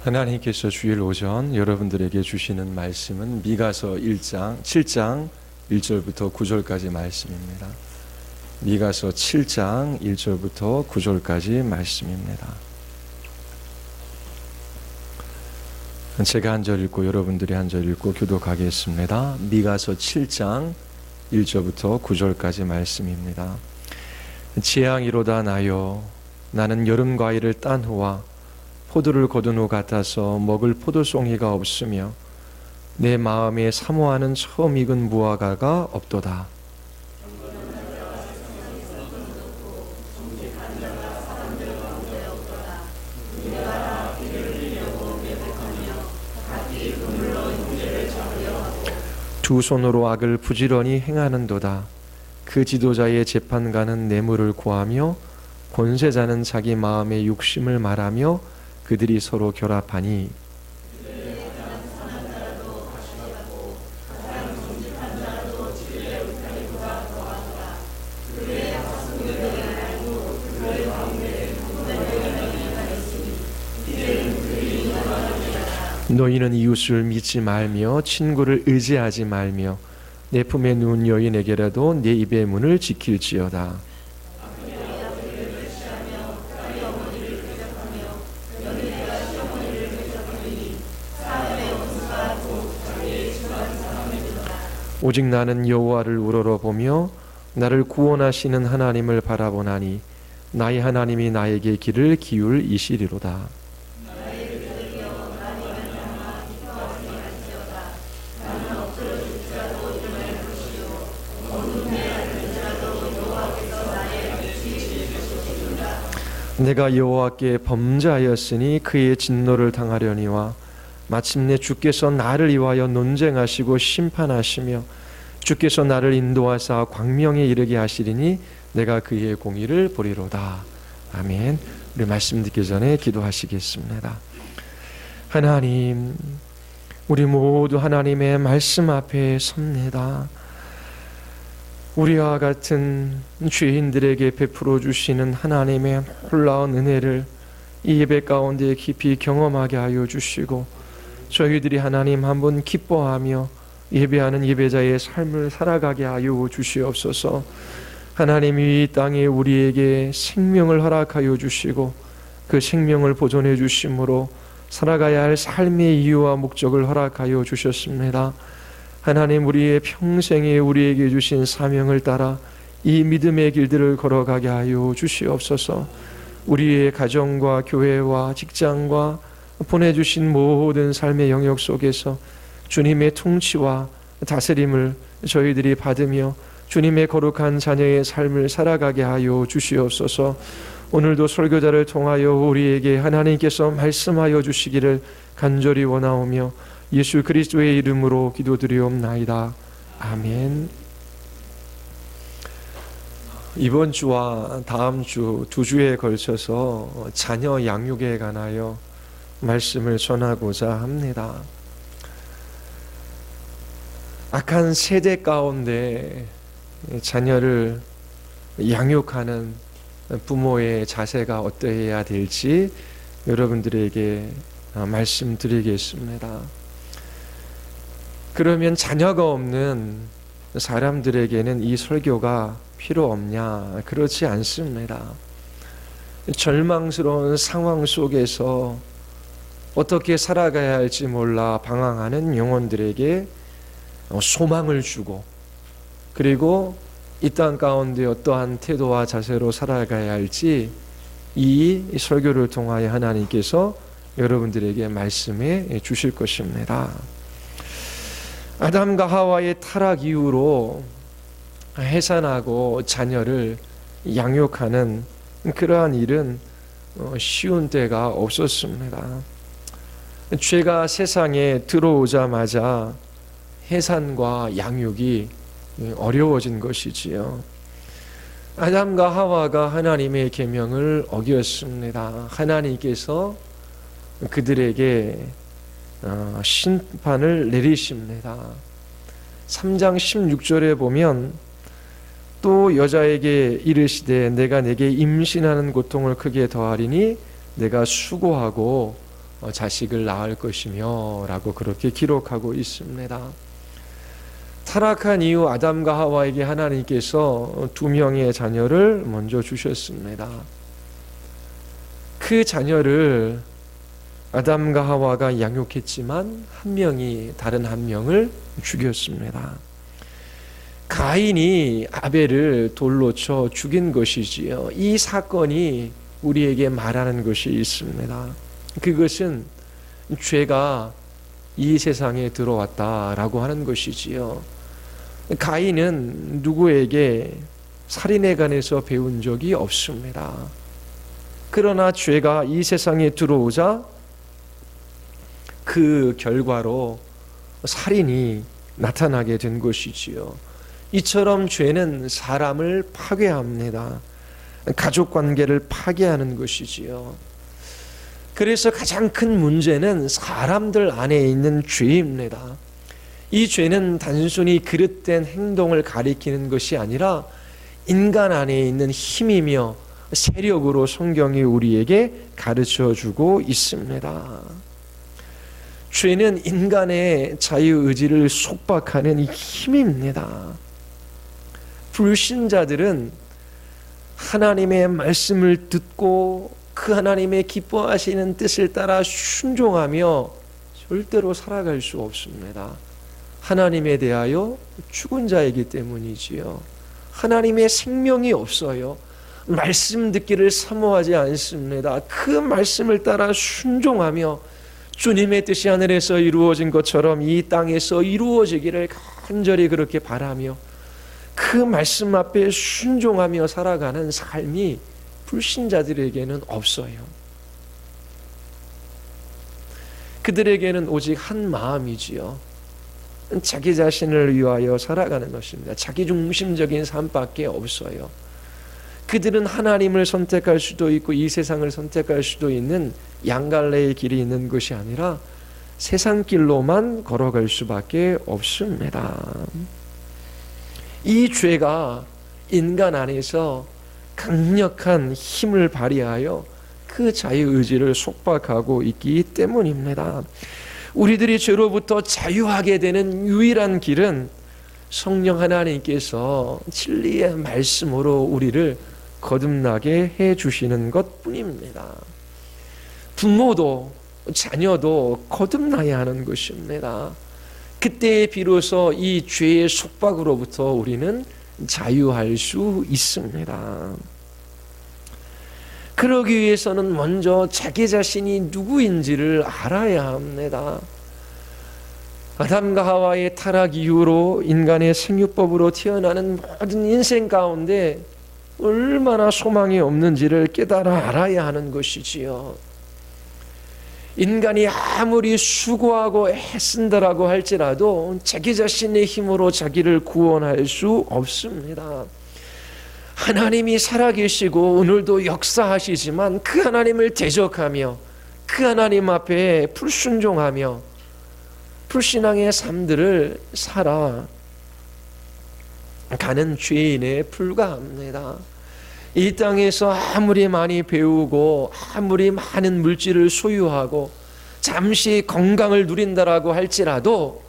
하나님께서 주일 오전 여러분들에게 주시는 말씀은 미가서 7장 1절부터 9절까지 말씀입니다. 미가서 7장 1절부터 9절까지 말씀입니다. 제가 한 절 읽고 여러분들이 한 절 읽고 교독하겠습니다. 미가서 7장 1절부터 9절까지 말씀입니다. 재앙이로다 나여 나는 여름 과일을 딴 후와 포도를 거둔 후 같아서 먹을 포도송이가 없으며 내 마음에 사모하는 처음 익은 무화과가 없도다. 두 손으로 악을 부지런히 행하는도다. 그 지도자의 재판관은 뇌물을 구하며 권세자는 자기 마음의 욕심을 말하며 그들이 서로 결합하니 너희는 이웃을 믿지 말며 친구를 의지하지 말며 내 품에 누운 여인에게라도 내 입의 문을 지킬지어다. 오직 나는 여호와를 우러러보며 나를 구원하시는 하나님을 바라보나니 나의 하나님이 나에게 길을 기울이시리로다. 내가 여호와께 범죄하였으니 그의 진노를 당하려니와 마침내 주께서 나를 위하여 논쟁하시고 심판하시며 주께서 나를 인도하사 광명에 이르게 하시리니 내가 그의 공의를 보리로다. 아멘. 우리 말씀 듣기 전에 기도하시겠습니다. 하나님, 우리 모두 하나님의 말씀 앞에 섭니다. 우리와 같은 죄인들에게 베풀어 주시는 하나님의 놀라운 은혜를 이 예배 가운데 깊이 경험하게 하여 주시고 저희들이 하나님 한번 기뻐하며 예배하는 예배자의 삶을 살아가게 하여 주시옵소서. 하나님이 이 땅에 우리에게 생명을 허락하여 주시고 그 생명을 보존해 주심으로 살아가야 할 삶의 이유와 목적을 허락하여 주셨습니다. 하나님, 우리의 평생에 우리에게 주신 사명을 따라 이 믿음의 길들을 걸어가게 하여 주시옵소서. 우리의 가정과 교회와 직장과 보내주신 모든 삶의 영역 속에서 주님의 통치와 다스림을 저희들이 받으며 주님의 거룩한 자녀의 삶을 살아가게 하여 주시옵소서. 오늘도 설교자를 통하여 우리에게 하나님께서 말씀하여 주시기를 간절히 원하오며 예수 그리스도의 이름으로 기도드리옵나이다. 아멘. 이번 주와 다음 주 두 주에 걸쳐서 자녀 양육에 관하여 말씀을 전하고자 합니다. 악한 세대 가운데 자녀를 양육하는 부모의 자세가 어떠해야 될지 여러분들에게 말씀드리겠습니다. 그러면 자녀가 없는 사람들에게는 이 설교가 필요 없냐? 그렇지 않습니다. 절망스러운 상황 속에서 어떻게 살아가야 할지 몰라 방황하는 영혼들에게 소망을 주고 그리고 이 땅 가운데 어떠한 태도와 자세로 살아가야 할지 이 설교를 통하여 하나님께서 여러분들에게 말씀해 주실 것입니다. 아담과 하와의 타락 이후로 해산하고 자녀를 양육하는 그러한 일은 쉬운 때가 없었습니다. 죄가 세상에 들어오자마자 해산과 양육이 어려워진 것이지요. 아담과 하와가 하나님의 계명을 어겼습니다. 하나님께서 그들에게 심판을 내리십니다. 3장 16절에 보면 또 여자에게 이르시되 내가 내게 임신하는 고통을 크게 더하리니 내가 수고하고 자식을 낳을 것이며 라고 그렇게 기록하고 있습니다. 타락한 이후 아담과 하와에게 하나님께서 2명의 자녀를 먼저 주셨습니다. 그 자녀를 아담과 하와가 양육했지만 한 명이 다른 한 명을 죽였습니다. 가인이 아벨을 돌로 쳐 죽인 것이지요. 이 사건이 우리에게 말하는 것이 있습니다. 그것은 죄가 이 세상에 들어왔다라고 하는 것이지요. 가인은 누구에게 살인에 관해서 배운 적이 없습니다. 그러나 죄가 이 세상에 들어오자 그 결과로 살인이 나타나게 된 것이지요. 이처럼 죄는 사람을 파괴합니다. 가족 관계를 파괴하는 것이지요. 그래서 가장 큰 문제는 사람들 안에 있는 죄입니다. 이 죄는 단순히 그릇된 행동을 가리키는 것이 아니라 인간 안에 있는 힘이며 세력으로 성경이 우리에게 가르쳐주고 있습니다. 죄는 인간의 자유의지를 속박하는 힘입니다. 불신자들은 하나님의 말씀을 듣고 그 하나님의 기뻐하시는 뜻을 따라 순종하며 절대로 살아갈 수 없습니다. 하나님에 대하여 죽은 자이기 때문이지요. 하나님의 생명이 없어요. 말씀 듣기를 사모하지 않습니다. 그 말씀을 따라 순종하며 주님의 뜻이 하늘에서 이루어진 것처럼 이 땅에서 이루어지기를 간절히 그렇게 바라며 그 말씀 앞에 순종하며 살아가는 삶이 불신자들에게는 없어요. 그들에게는 오직 한 마음이지요. 자기 자신을 위하여 살아가는 것입니다. 자기중심적인 삶밖에 없어요. 그들은 하나님을 선택할 수도 있고 이 세상을 선택할 수도 있는 양갈래의 길이 있는 것이 아니라 세상 길로만 걸어갈 수밖에 없습니다. 이 죄가 인간 안에서 강력한 힘을 발휘하여 그 자유의지를 속박하고 있기 때문입니다. 우리들이 죄로부터 자유하게 되는 유일한 길은 성령 하나님께서 진리의 말씀으로 우리를 거듭나게 해주시는 것뿐입니다. 부모도 자녀도 거듭나야 하는 것입니다. 그때 비로소 이 죄의 속박으로부터 우리는 자유할 수 있습니다. 그러기 위해서는 먼저 자기 자신이 누구인지를 알아야 합니다. 아담과 하와의 타락 이후로 인간의 생육법으로 태어나는 모든 인생 가운데 얼마나 소망이 없는지를 깨달아 알아야 하는 것이지요. 인간이 아무리 수고하고 애쓴다라고 할지라도 자기 자신의 힘으로 자기를 구원할 수 없습니다. 하나님이 살아계시고 오늘도 역사하시지만 그 하나님을 대적하며 그 하나님 앞에 불순종하며 불신앙의 삶들을 살아가는 죄인에 불과합니다. 이 땅에서 아무리 많이 배우고 아무리 많은 물질을 소유하고 잠시 건강을 누린다라고 할지라도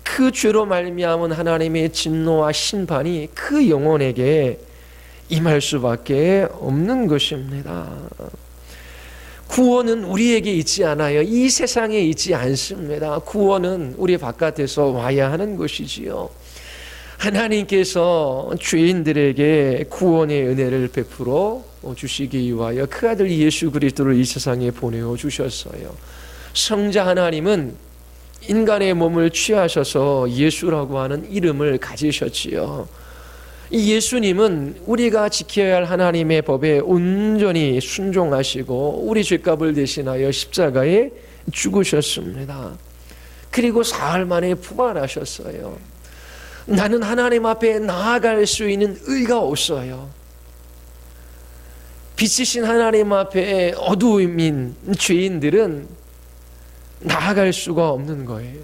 그 죄로 말미암은 하나님의 진노와 심판이 그 영혼에게 임할 수밖에 없는 것입니다. 구원은 우리에게 있지 않아요. 이 세상에 있지 않습니다. 구원은 우리 바깥에서 와야 하는 것이지요. 하나님께서 죄인들에게 구원의 은혜를 베풀어 주시기 위하여 그 아들 예수 그리스도를 이 세상에 보내어 주셨어요. 성자 하나님은 인간의 몸을 취하셔서 예수라고 하는 이름을 가지셨지요. 이 예수님은 우리가 지켜야 할 하나님의 법에 온전히 순종하시고 우리 죄값을 대신하여 십자가에 죽으셨습니다. 그리고 사흘 만에 부활하셨어요. 나는 하나님 앞에 나아갈 수 있는 의가 없어요. 빛이신 하나님 앞에 어두움인 죄인들은 나아갈 수가 없는 거예요.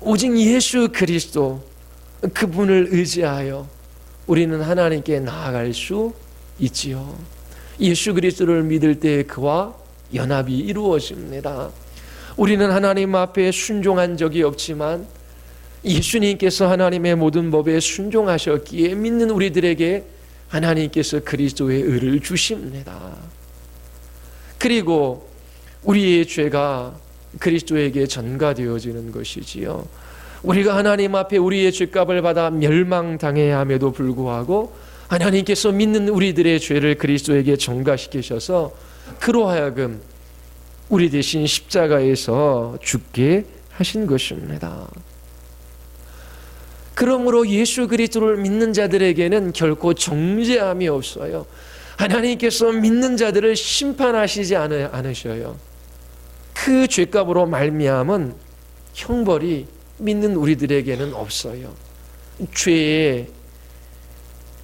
오직 예수 그리스도 그분을 의지하여 우리는 하나님께 나아갈 수 있지요. 예수 그리스도를 믿을 때 그와 연합이 이루어집니다. 우리는 하나님 앞에 순종한 적이 없지만 예수님께서 하나님의 모든 법에 순종하셨기에 믿는 우리들에게 하나님께서 그리스도의 의를 주십니다. 그리고 우리의 죄가 그리스도에게 전가되어지는 것이지요. 우리가 하나님 앞에 우리의 죄값을 받아 멸망당해야 함에도 불구하고 하나님께서 믿는 우리들의 죄를 그리스도에게 전가시키셔서 그로 하여금 우리 대신 십자가에서 죽게 하신 것입니다. 그러므로 예수 그리스도를 믿는 자들에게는 결코 정죄함이 없어요. 하나님께서 믿는 자들을 심판하시지 않으셔요. 그 죄값으로 말미암은 형벌이 믿는 우리들에게는 없어요. 죄의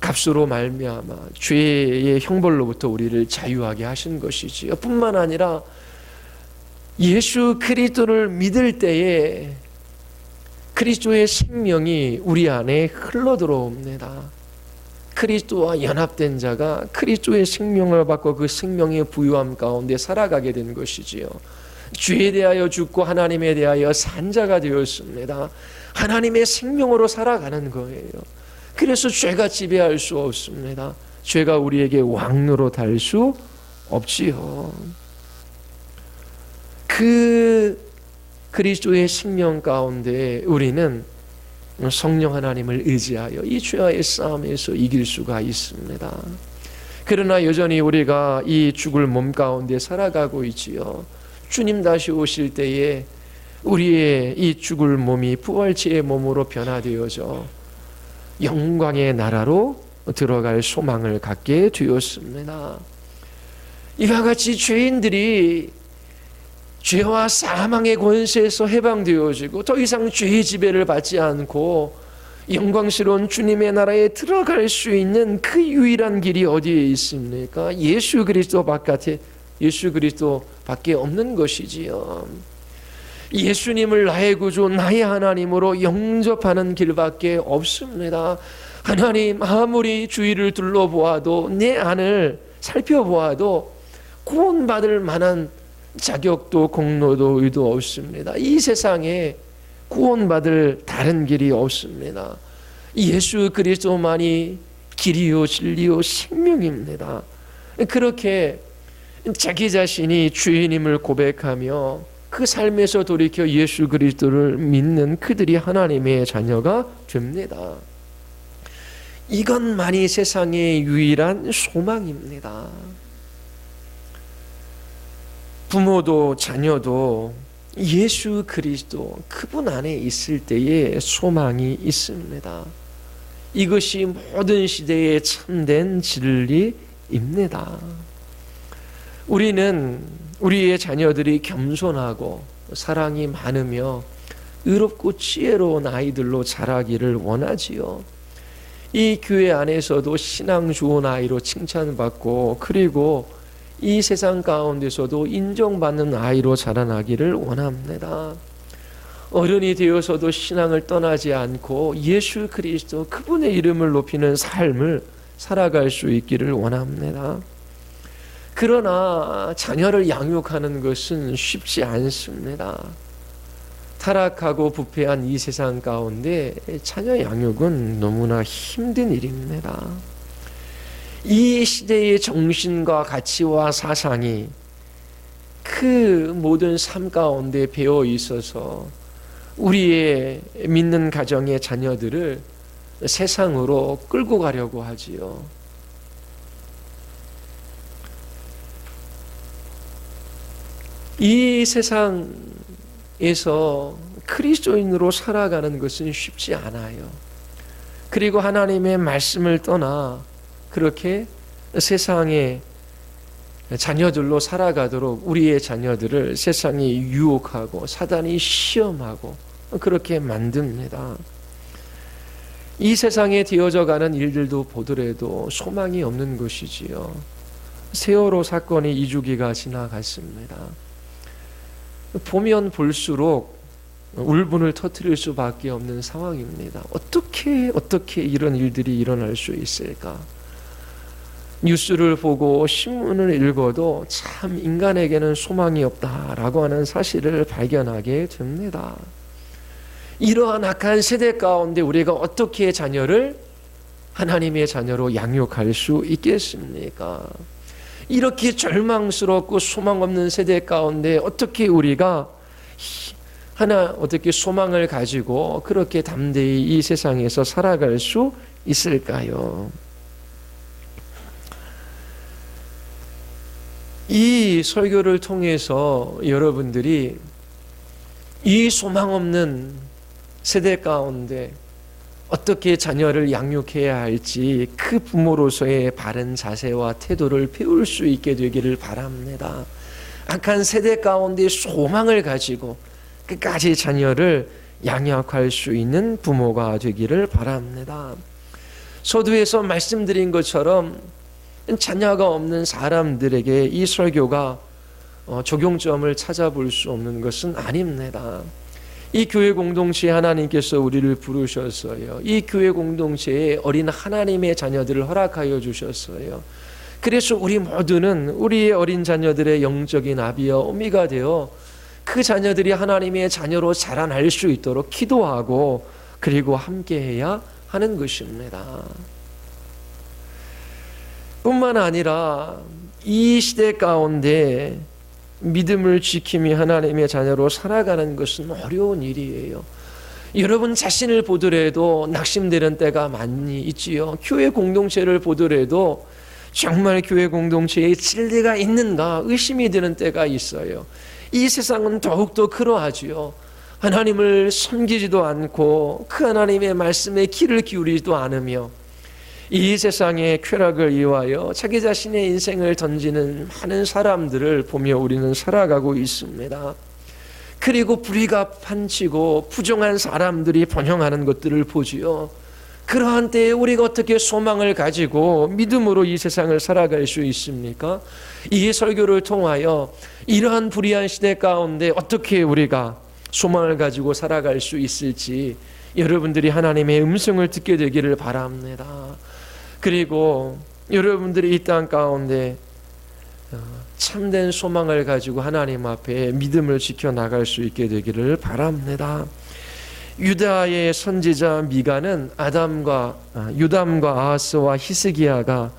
값으로 말미암아 죄의 형벌로부터 우리를 자유하게 하신 것이지요. 뿐만 아니라 예수 그리스도를 믿을 때에 그리스도의 생명이 우리 안에 흘러 들어옵니다. 그리스도와 연합된 자가 그리스도의 생명을 받고 그 생명의 부유함 가운데 살아가게 된 것이지요. 죄에 대하여 죽고 하나님에 대하여 산 자가 되었습니다. 하나님의 생명으로 살아가는 거예요. 그래서 죄가 지배할 수 없습니다. 죄가 우리에게 왕노로 달 수 없지요. 그 그리스도의 생명 가운데 우리는 성령 하나님을 의지하여 이 죄와의 싸움에서 이길 수가 있습니다. 그러나 여전히 우리가 이 죽을 몸 가운데 살아가고 있지요. 주님 다시 오실 때에 우리의 이 죽을 몸이 부활체의 몸으로 변화되어져 영광의 나라로 들어갈 소망을 갖게 되었습니다. 이와 같이 죄인들이 죄와 사망의 권세에서 해방되어지고 더 이상 죄의 지배를 받지 않고 영광스러운 주님의 나라에 들어갈 수 있는 그 유일한 길이 어디에 있습니까? 예수 그리스도 밖에 없는 것이지요. 예수님을 나의 구주, 나의 하나님으로 영접하는 길밖에 없습니다. 하나님 아무리 주위를 둘러보아도 내 안을 살펴보아도 구원받을 만한 자격도 공로도 의도 없습니다. 이 세상에 구원받을 다른 길이 없습니다. 예수 그리스도만이 길이요 진리요 생명입니다. 그렇게 자기 자신이 주인임을 고백하며 그 삶에서 돌이켜 예수 그리스도를 믿는 그들이 하나님의 자녀가 됩니다. 이것만이 세상의 유일한 소망입니다. 부모도 자녀도 예수 그리스도 그분 안에 있을 때에 소망이 있습니다. 이것이 모든 시대에 참된 진리입니다. 우리는 우리의 자녀들이 겸손하고 사랑이 많으며 의롭고 지혜로운 아이들로 자라기를 원하지요. 이 교회 안에서도 신앙 좋은 아이로 칭찬받고 그리고 이 세상 가운데서도 인정받는 아이로 자라나기를 원합니다. 어른이 되어서도 신앙을 떠나지 않고 예수 그리스도 그분의 이름을 높이는 삶을 살아갈 수 있기를 원합니다. 그러나 자녀를 양육하는 것은 쉽지 않습니다. 타락하고 부패한 이 세상 가운데 자녀 양육은 너무나 힘든 일입니다. 이 시대의 정신과 가치와 사상이 그 모든 삶 가운데 배어 있어서 우리의 믿는 가정의 자녀들을 세상으로 끌고 가려고 하지요. 이 세상에서 그리스도인으로 살아가는 것은 쉽지 않아요. 그리고 하나님의 말씀을 떠나 그렇게 세상의 자녀들로 살아가도록 우리의 자녀들을 세상이 유혹하고 사단이 시험하고 그렇게 만듭니다. 이 세상에 되어져 가는 일들도 보더라도 소망이 없는 것이지요. 세월호 사건이 2주기가 지나갔습니다. 보면 볼수록 울분을 터뜨릴 수밖에 없는 상황입니다. 어떻게 이런 일들이 일어날 수 있을까? 뉴스를 보고 신문을 읽어도 참 인간에게는 소망이 없다라고 하는 사실을 발견하게 됩니다. 이러한 악한 세대 가운데 우리가 어떻게 자녀를 하나님의 자녀로 양육할 수 있겠습니까? 이렇게 절망스럽고 소망 없는 세대 가운데 어떻게 우리가 어떻게 소망을 가지고 그렇게 담대히 이 세상에서 살아갈 수 있을까요? 이 설교를 통해서 여러분들이 이 소망 없는 세대 가운데 어떻게 자녀를 양육해야 할지 그 부모로서의 바른 자세와 태도를 배울 수 있게 되기를 바랍니다. 악한 세대 가운데 소망을 가지고 끝까지 자녀를 양육할 수 있는 부모가 되기를 바랍니다. 서두에서 말씀드린 것처럼 자녀가 없는 사람들에게 이 설교가 적용점을 찾아볼 수 없는 것은 아닙니다. 이 교회 공동체에 하나님께서 우리를 부르셨어요. 이 교회 공동체에 어린 하나님의 자녀들을 허락하여 주셨어요. 그래서 우리 모두는 우리의 어린 자녀들의 영적인 아비와 어미가 되어 그 자녀들이 하나님의 자녀로 자라날 수 있도록 기도하고 그리고 함께해야 하는 것입니다. 뿐만 아니라 이 시대 가운데 믿음을 지키며 하나님의 자녀로 살아가는 것은 어려운 일이에요. 여러분 자신을 보더라도 낙심되는 때가 많이 있지요. 교회 공동체를 보더라도 정말 교회 공동체에 진리가 있는가 의심이 드는 때가 있어요. 이 세상은 더욱더 그러하지요. 하나님을 섬기지도 않고 그 하나님의 말씀에 귀를 기울이지도 않으며 이 세상의 쾌락을 이용하여 자기 자신의 인생을 던지는 많은 사람들을 보며 우리는 살아가고 있습니다. 그리고 불의가 판치고 부정한 사람들이 번영하는 것들을 보지요. 그러한 때에 우리가 어떻게 소망을 가지고 믿음으로 이 세상을 살아갈 수 있습니까? 이 설교를 통하여 이러한 불의한 시대 가운데 어떻게 우리가 소망을 가지고 살아갈 수 있을지 여러분들이 하나님의 음성을 듣게 되기를 바랍니다. 그리고 여러분들이 이 땅 가운데 참된 소망을 가지고 하나님 앞에 믿음을 지켜나갈 수 있게 되기를 바랍니다. 유다의 선지자 미가는 유담과 아하스와 히스기야가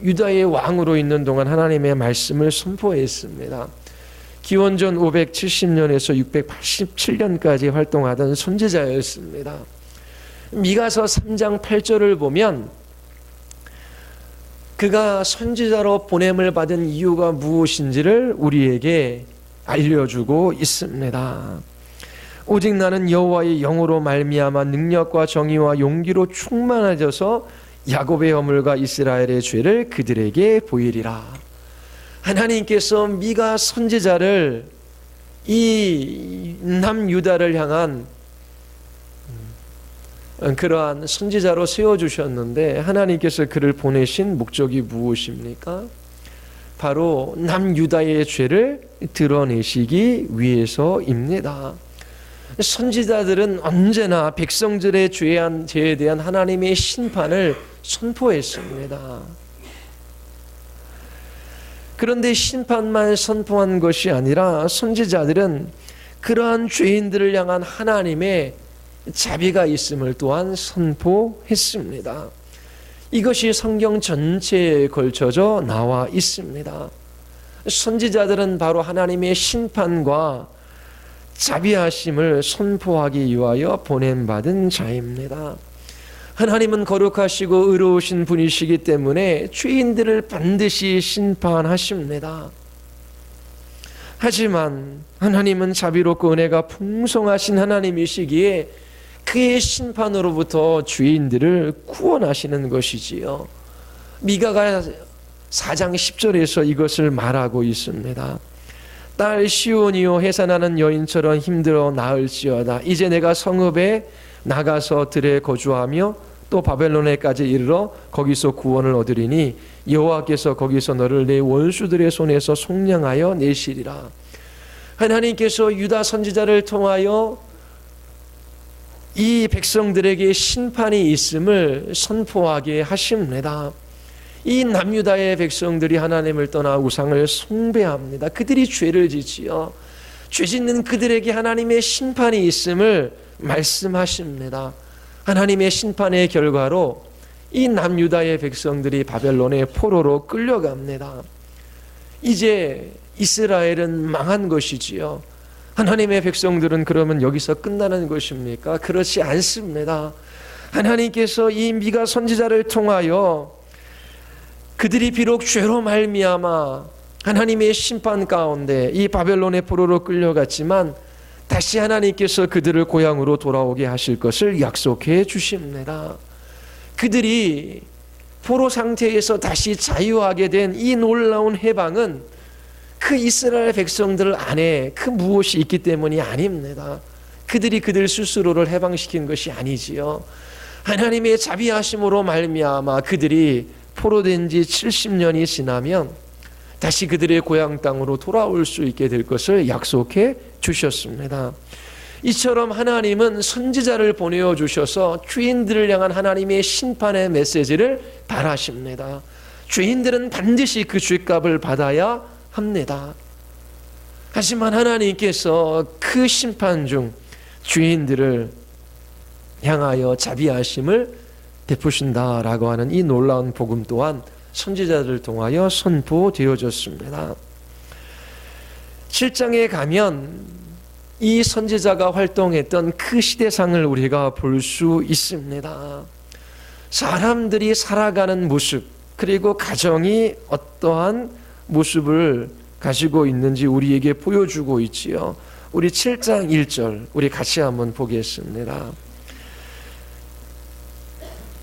유다의 왕으로 있는 동안 하나님의 말씀을 선포했습니다. 기원전 570년에서 687년까지 활동하던 선지자였습니다. 미가서 3장 8절을 보면 그가 선지자로 보냄을 받은 이유가 무엇인지를 우리에게 알려주고 있습니다. 오직 나는 여호와의 영으로 말미암아 능력과 정의와 용기로 충만해져서 야곱의 허물과 이스라엘의 죄를 그들에게 보이리라. 하나님께서 미가 선지자를 이 남유다를 향한 그러한 선지자로 세워주셨는데 하나님께서 그를 보내신 목적이 무엇입니까? 바로 남유다의 죄를 드러내시기 위해서입니다. 선지자들은 언제나 백성들의 죄에 대한 하나님의 심판을 선포했습니다. 그런데 심판만 선포한 것이 아니라 선지자들은 그러한 죄인들을 향한 하나님의 자비가 있음을 또한 선포했습니다. 이것이 성경 전체에 걸쳐져 나와 있습니다. 선지자들은 바로 하나님의 심판과 자비하심을 선포하기 위하여 보냄받은 자입니다. 하나님은 거룩하시고 의로우신 분이시기 때문에 죄인들을 반드시 심판하십니다. 하지만 하나님은 자비롭고 은혜가 풍성하신 하나님이시기에 그의 심판으로부터 죄인들을 구원하시는 것이지요. 미가가 4장 10절에서 이것을 말하고 있습니다. 딸 시온이요 해산하는 여인처럼 힘들어 나을지어다. 이제 내가 성읍에 나가서 들에 거주하며 또 바벨론에까지 이르러 거기서 구원을 얻으리니 여호와께서 거기서 너를 내 원수들의 손에서 속량하여 내시리라. 하나님께서 유다 선지자를 통하여 이 백성들에게 심판이 있음을 선포하게 하십니다. 이 남유다의 백성들이 하나님을 떠나 우상을 숭배합니다. 그들이 죄를 짓지요. 죄 짓는 그들에게 하나님의 심판이 있음을 말씀하십니다. 하나님의 심판의 결과로 이 남유다의 백성들이 바벨론의 포로로 끌려갑니다. 이제 이스라엘은 망한 것이지요. 하나님의 백성들은 그러면 여기서 끝나는 것입니까? 그렇지 않습니다. 하나님께서 이 미가 선지자를 통하여 그들이 비록 죄로 말미암아 하나님의 심판 가운데 이 바벨론의 포로로 끌려갔지만 다시 하나님께서 그들을 고향으로 돌아오게 하실 것을 약속해 주십니다. 그들이 포로 상태에서 다시 자유하게 된 이 놀라운 해방은 그 이스라엘 백성들 안에 그 무엇이 있기 때문이 아닙니다. 그들이 그들 스스로를 해방시킨 것이 아니지요. 하나님의 자비하심으로 말미암아 그들이 포로된 지 70년이 지나면 다시 그들의 고향 땅으로 돌아올 수 있게 될 것을 약속해 주셨습니다. 이처럼 하나님은 선지자를 보내어 주셔서 죄인들을 향한 하나님의 심판의 메시지를 바라십니다. 죄인들은 반드시 그 죄값을 받아야 합니다. 하지만 하나님께서 그 심판 중 죄인들을 향하여 자비하심을 베푸신다라고 하는 이 놀라운 복음 또한 선지자들을 통하여 선포되어졌습니다. 7장에 가면 이 선지자가 활동했던 그 시대상을 우리가 볼 수 있습니다. 사람들이 살아가는 모습, 그리고 가정이 어떠한 모습을 가지고 있는지 우리에게 보여주고 있지요. 우리 7장 1절 우리 같이 한번 보겠습니다.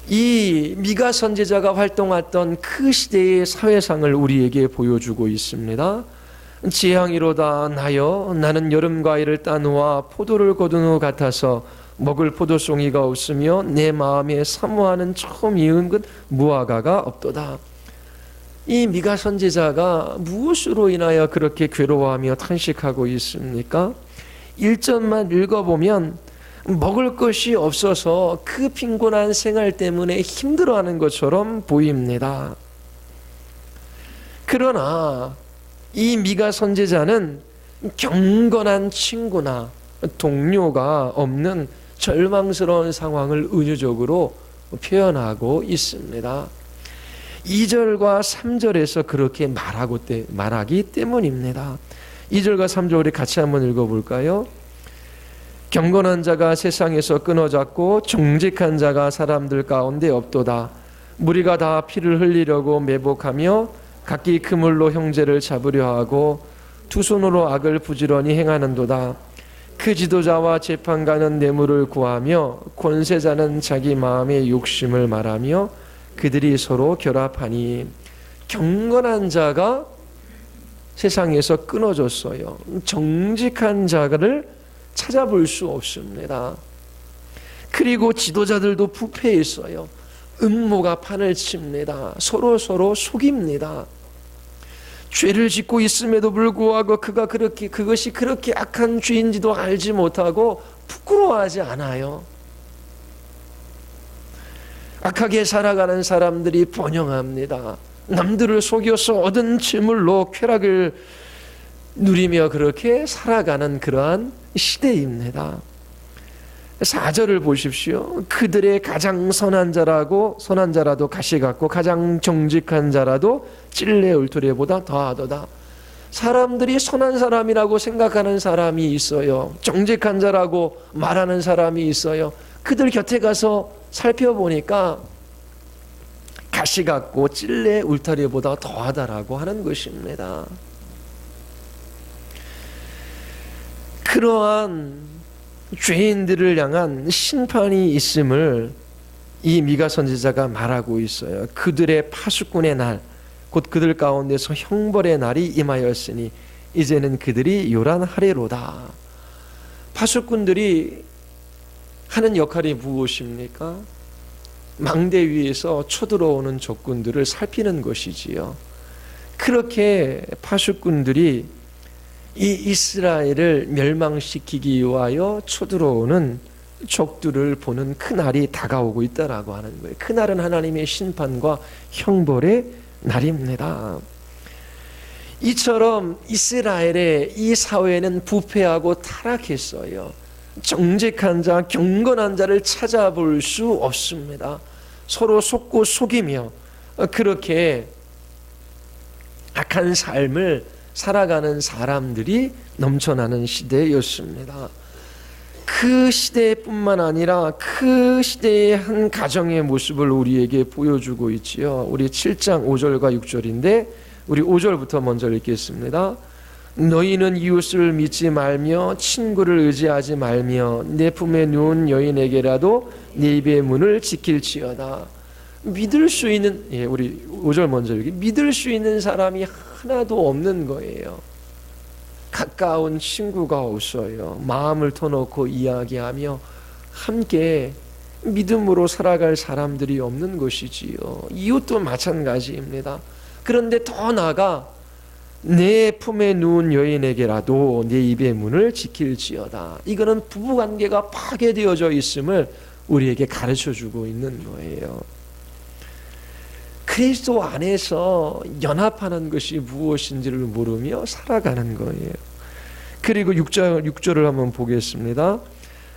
이 미가 선지자가 활동했던 그 시대의 사회상을 우리에게 보여주고 있습니다. 지향이로다 나여 나는 여름 과일을 딴 후와 포도를 거둔 후 같아서 먹을 포도송이가 없으며 내 마음에 사모하는 처음 이은 무화과가 없도다. 이 미가 선지자가 무엇으로 인하여 그렇게 괴로워하며 탄식하고 있습니까? 1절만 읽어보면 먹을 것이 없어서 그 빈곤한 생활 때문에 힘들어하는 것처럼 보입니다. 그러나 이 미가 선지자는 경건한 친구나 동료가 없는 절망스러운 상황을 은유적으로 표현하고 있습니다. 2절과 3절에서 그렇게 말하기 때문입니다. 2절과 3절 우리 같이 한번 읽어볼까요? 경건한 자가 세상에서 끊어졌고 정직한 자가 사람들 가운데 없도다. 무리가 다 피를 흘리려고 매복하며 각기 그물로 형제를 잡으려 하고 두 손으로 악을 부지런히 행하는도다. 그 지도자와 재판관은 뇌물을 구하며 권세자는 자기 마음의 욕심을 말하며 그들이 서로 결합하니 경건한 자가 세상에서 끊어졌어요. 정직한 자를 찾아볼 수 없습니다. 그리고 지도자들도 부패했어요. 음모가 판을 칩니다. 서로 속입니다. 죄를 짓고 있음에도 불구하고 그것이 그렇게 악한 죄인지도 알지 못하고 부끄러워하지 않아요. 악하게 살아가는 사람들이 번영합니다. 남들을 속여서 얻은 재물로 쾌락을 누리며 그렇게 살아가는 그러한 시대입니다. 4절을 보십시오. 그들의 가장 선한 자라도 가시 같고 가장 정직한 자라도 찔레 울투리보다 더하도다. 사람들이 선한 사람이라고 생각하는 사람이 있어요. 정직한 자라고 말하는 사람이 있어요. 그들 곁에 가서 살펴보니까 가시 같고 찔레 울타리보다 더하다라고 하는 것입니다. 그러한 죄인들을 향한 심판이 있음을 이 미가 선지자가 말하고 있어요. 그들의 파수꾼의 날, 곧 그들 가운데서 형벌의 날이 임하였으니 이제는 그들이 요란하리로다. 파수꾼들이 하는 역할이 무엇입니까? 망대 위에서 쳐들어오는 적군들을 살피는 것이지요. 그렇게 파수꾼들이 이 이스라엘을 멸망시키기 위하여 쳐들어오는 적들을 보는 그날이 다가오고 있다라고 하는 거예요. 그날은 하나님의 심판과 형벌의 날입니다. 이처럼 이스라엘의 이 사회는 부패하고 타락했어요. 정직한 자, 경건한 자를 찾아볼 수 없습니다. 서로 속고 속이며 그렇게 악한 삶을 살아가는 사람들이 넘쳐나는 시대였습니다. 그 시대뿐만 아니라 그 시대의 한 가정의 모습을 우리에게 보여주고 있지요. 우리 7장 5절과 6절인데 우리 5절부터 먼저 읽겠습니다. 너희는 이웃을 믿지 말며 친구를 의지하지 말며 내 품에 누운 여인에게라도 내 입의 문을 지킬지어다. 믿을 수 있는, 우리 5절 먼저 읽기. 믿을 수 있는 사람이 하나도 없는 거예요. 가까운 친구가 없어요. 마음을 터놓고 이야기하며 함께 믿음으로 살아갈 사람들이 없는 것이지요. 이웃도 마찬가지입니다. 그런데 더 나아가 내 품에 누운 여인에게라도 내 입의 문을 지킬지어다. 이거는 부부관계가 파괴되어져 있음을 우리에게 가르쳐주고 있는 거예요. 그리스도 안에서 연합하는 것이 무엇인지를 모르며 살아가는 거예요. 그리고 6절을 한번 보겠습니다.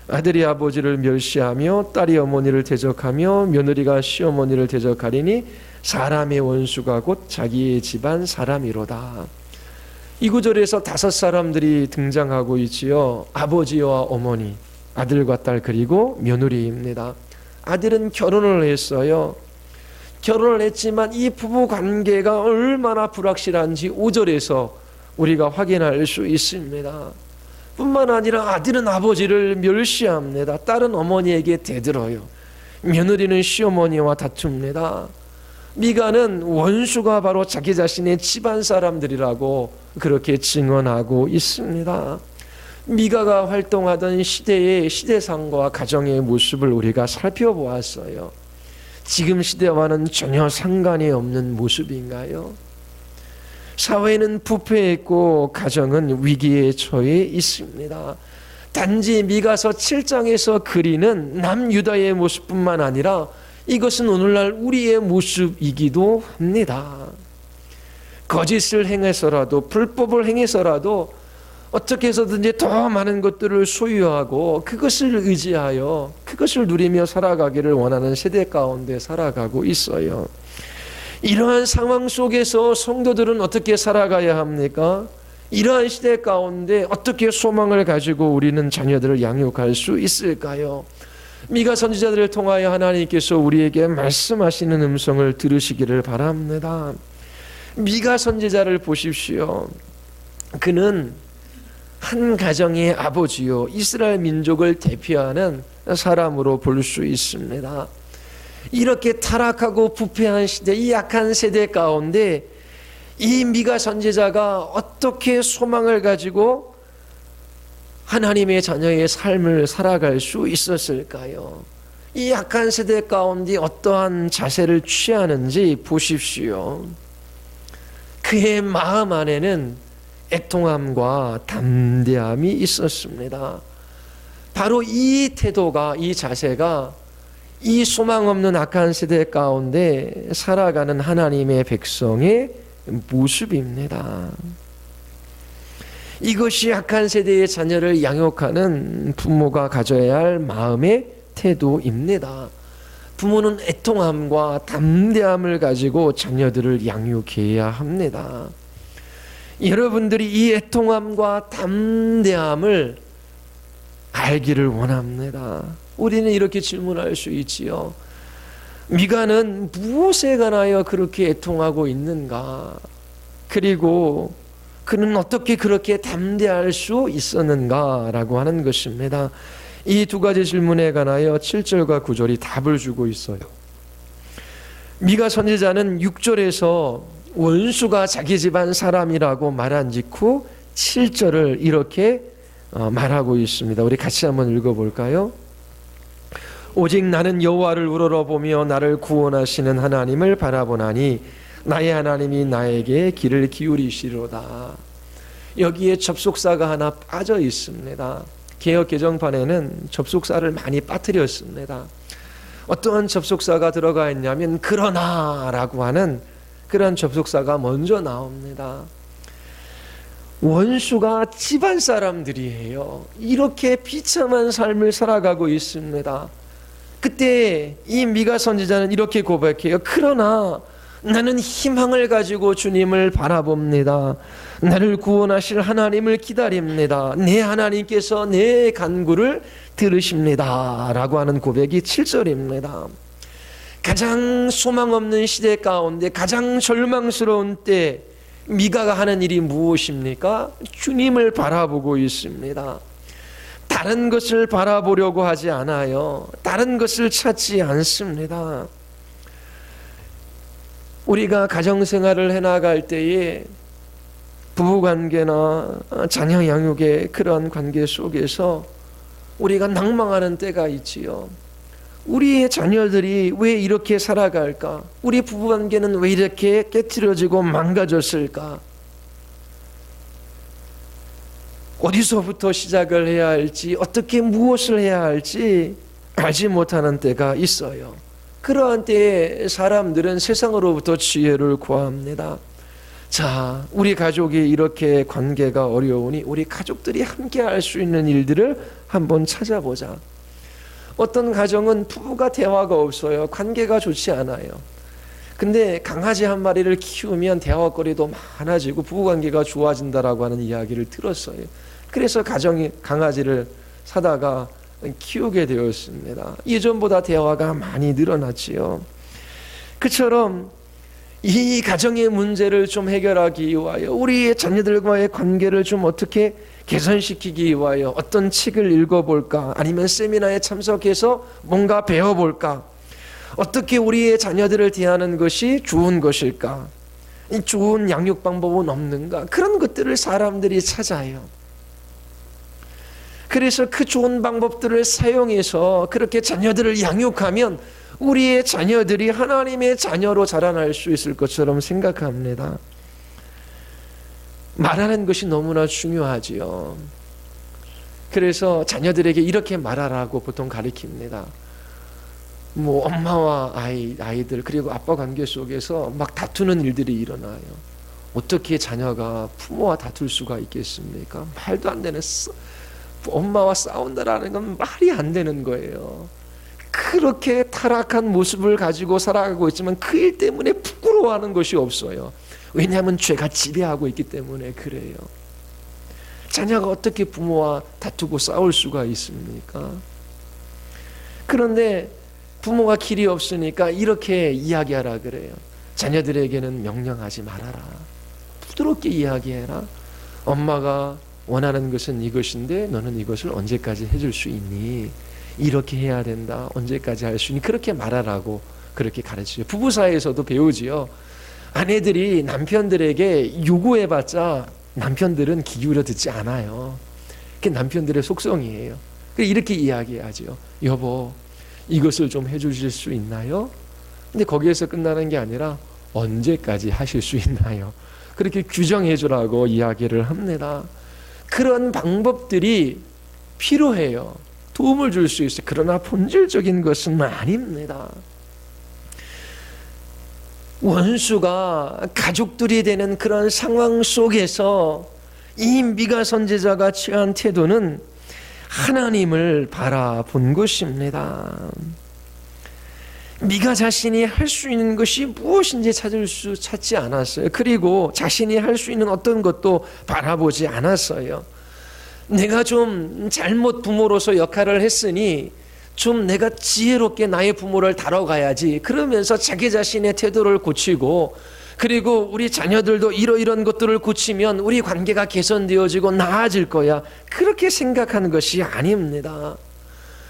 아들이 아버지를 멸시하며 딸이 어머니를 대적하며 며느리가 시어머니를 대적하리니 사람의 원수가 곧 자기의 집안 사람이로다. 이 구절에서 5사람들이 등장하고 있지요. 아버지와 어머니, 아들과 딸 그리고 며느리입니다. 아들은 결혼을 했어요. 결혼을 했지만 이 부부 관계가 얼마나 불확실한지 5절에서 우리가 확인할 수 있습니다. 뿐만 아니라 아들은 아버지를 멸시합니다. 딸은 어머니에게 대들어요. 며느리는 시어머니와 다툽니다. 미가는 원수가 바로 자기 자신의 집안 사람들이라고 그렇게 증언하고 있습니다. 미가가 활동하던 시대의 시대상과 가정의 모습을 우리가 살펴보았어요. 지금 시대와는 전혀 상관이 없는 모습인가요? 사회는 부패했고 가정은 위기에 처해 있습니다. 단지 미가서 7장에서 그리는 남유다의 모습뿐만 아니라 이것은 오늘날 우리의 모습이기도 합니다. 거짓을 행해서라도 불법을 행해서라도 어떻게 해서든지 더 많은 것들을 소유하고 그것을 의지하여 그것을 누리며 살아가기를 원하는 세대 가운데 살아가고 있어요. 이러한 상황 속에서 성도들은 어떻게 살아가야 합니까? 이러한 시대 가운데 어떻게 소망을 가지고 우리는 자녀들을 양육할 수 있을까요? 미가 선지자들을 통하여 하나님께서 우리에게 말씀하시는 음성을 들으시기를 바랍니다. 미가 선지자를 보십시오. 그는 한 가정의 아버지요 이스라엘 민족을 대표하는 사람으로 볼 수 있습니다. 이렇게 타락하고 부패한 시대, 이 약한 세대 가운데 이 미가 선지자가 어떻게 소망을 가지고 하나님의 자녀의 삶을 살아갈 수 있었을까요? 이 약한 세대 가운데 어떠한 자세를 취하는지 보십시오. 그의 마음 안에는 애통함과 담대함이 있었습니다. 바로 이 태도가, 이 자세가 이 소망 없는 악한 세대 가운데 살아가는 하나님의 백성의 모습입니다. 이것이 악한 세대의 자녀를 양육하는 부모가 가져야 할 마음의 태도입니다. 부모는 애통함과 담대함을 가지고 자녀들을 양육해야 합니다. 여러분들이 이 애통함과 담대함을 알기를 원합니다. 우리는 이렇게 질문할 수 있지요. 미가는 무엇에 관하여 그렇게 애통하고 있는가? 그리고 그는 어떻게 그렇게 담대할 수 있었는가라고 하는 것입니다. 이 두 가지 질문에 관하여 7절과 9절이 답을 주고 있어요. 미가 선지자는 6절에서 원수가 자기 집안 사람이라고 말한 직후 7절을 이렇게 말하고 있습니다. 우리 같이 한번 읽어볼까요? 오직 나는 여호와를 우러러보며 나를 구원하시는 하나님을 바라보나니 나의 하나님이 나에게 귀를 기울이시로다. 여기에 접속사가 하나 빠져 있습니다. 개역 개정판에는 접속사를 많이 빠뜨렸습니다. 어떠한 접속사가 들어가 있냐면 그러나라고 하는 그런 접속사가 먼저 나옵니다. 원수가 집안 사람들이에요. 이렇게 비참한 삶을 살아가고 있습니다. 그때 이 미가 선지자는 이렇게 고백해요. 그러나 나는 희망을 가지고 주님을 바라봅니다. 나를 구원하실 하나님을 기다립니다. 내 하나님께서 내 간구를 들으십니다. 라고 하는 고백이 7절입니다. 가장 소망 없는 시대 가운데 가장 절망스러운 때 미가가 하는 일이 무엇입니까? 주님을 바라보고 있습니다. 다른 것을 바라보려고 하지 않아요. 다른 것을 찾지 않습니다. 우리가 가정생활을 해나갈 때에 부부관계나 자녀 양육의 그런 관계 속에서 우리가 낭망하는 때가 있지요. 우리의 자녀들이 왜 이렇게 살아갈까? 우리 부부관계는 왜 이렇게 깨트려지고 망가졌을까? 어디서부터 시작을 해야 할지, 어떻게 무엇을 해야 할지 알지 못하는 때가 있어요. 그러한 때에 사람들은 세상으로부터 지혜를 구합니다. 자, 우리 가족이 이렇게 관계가 어려우니 우리 가족들이 함께 할 수 있는 일들을 한번 찾아보자. 어떤 가정은 부부가 대화가 없어요. 관계가 좋지 않아요. 근데 강아지 한 마리를 키우면 대화거리도 많아지고 부부관계가 좋아진다라고 하는 이야기를 들었어요. 그래서 가정이 강아지를 사다가 키우게 되었습니다. 예전보다 대화가 많이 늘어났지요. 그처럼 이 가정의 문제를 좀 해결하기 위하여 우리의 자녀들과의 관계를 좀 어떻게 개선시키기 위하여 어떤 책을 읽어볼까? 아니면 세미나에 참석해서 뭔가 배워볼까? 어떻게 우리의 자녀들을 대하는 것이 좋은 것일까? 이 좋은 양육 방법은 없는가? 그런 것들을 사람들이 찾아요. 그래서 그 좋은 방법들을 사용해서 그렇게 자녀들을 양육하면 우리의 자녀들이 하나님의 자녀로 자라날 수 있을 것처럼 생각합니다. 말하는 것이 너무나 중요하지요. 그래서 자녀들에게 이렇게 말하라고 보통 가르칩니다. 뭐 엄마와 아이들 그리고 아빠 관계 속에서 막 다투는 일들이 일어나요. 어떻게 자녀가 부모와 다툴 수가 있겠습니까? 말도 안 되는 엄마와 싸운다라는 건 말이 안 되는 거예요. 그렇게 타락한 모습을 가지고 살아가고 있지만 그 일 때문에 부끄러워하는 것이 없어요. 왜냐하면 죄가 지배하고 있기 때문에 그래요. 자녀가 어떻게 부모와 다투고 싸울 수가 있습니까? 그런데 부모가 길이 없으니까 이렇게 이야기하라 그래요. 자녀들에게는 명령하지 말아라. 부드럽게 이야기해라. 엄마가 원하는 것은 이것인데 너는 이것을 언제까지 해줄 수 있니? 이렇게 해야 된다. 언제까지 할 수 있니? 그렇게 말하라고 그렇게 가르치죠. 부부 사이에서도 배우지요. 아내들이 남편들에게 요구해봤자 남편들은 귀 기울여 듣지 않아요. 그게 남편들의 속성이에요. 이렇게 이야기하죠. 여보, 이것을 좀 해주실 수 있나요? 근데 거기에서 끝나는 게 아니라 언제까지 하실 수 있나요? 그렇게 규정해주라고 이야기를 합니다. 그런 방법들이 필요해요. 도움을 줄 수 있어요. 그러나 본질적인 것은 아닙니다. 원수가 가족들이 되는 그런 상황 속에서 이 미가 선지자가 취한 태도는 하나님을 바라본 것입니다. 미가 자신이 할 수 있는 것이 무엇인지 찾지 않았어요. 그리고 자신이 할 수 있는 어떤 것도 바라보지 않았어요. 내가 좀 잘못 부모로서 역할을 했으니 좀 내가 지혜롭게 나의 부모를 다뤄가야지. 그러면서 자기 자신의 태도를 고치고 그리고 우리 자녀들도 이런 것들을 고치면 우리 관계가 개선되어지고 나아질 거야. 그렇게 생각하는 것이 아닙니다.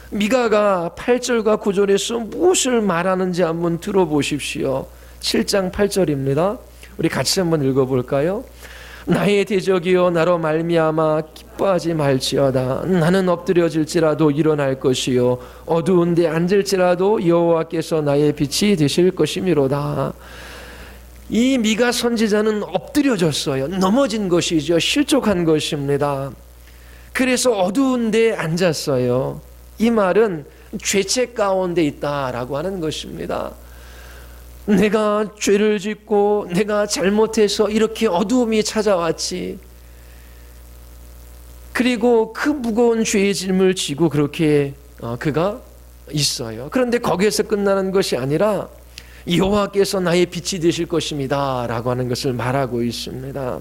미가가 8절과 9절에서 무엇을 말하는지 한번 들어보십시오. 7장 8절입니다. 우리 같이 한번 읽어볼까요? 나의 대적이여 나로 말미암아 기뻐하지 말지어다. 나는 엎드려질지라도 일어날 것이요 어두운 데 앉을지라도 여호와께서 나의 빛이 되실 것이미로다. 이 미가 선지자는 엎드려졌어요. 넘어진 것이죠. 실족한 것입니다. 그래서 어두운 데 앉았어요. 이 말은 죄책 가운데 있다라고 하는 것입니다. 내가 죄를 짓고 내가 잘못해서 이렇게 어두움이 찾아왔지. 그리고 그 무거운 죄의 짐을 지고 그렇게 그가 있어요. 그런데 거기에서 끝나는 것이 아니라 여호와께서 나의 빛이 되실 것입니다 라고 하는 것을 말하고 있습니다.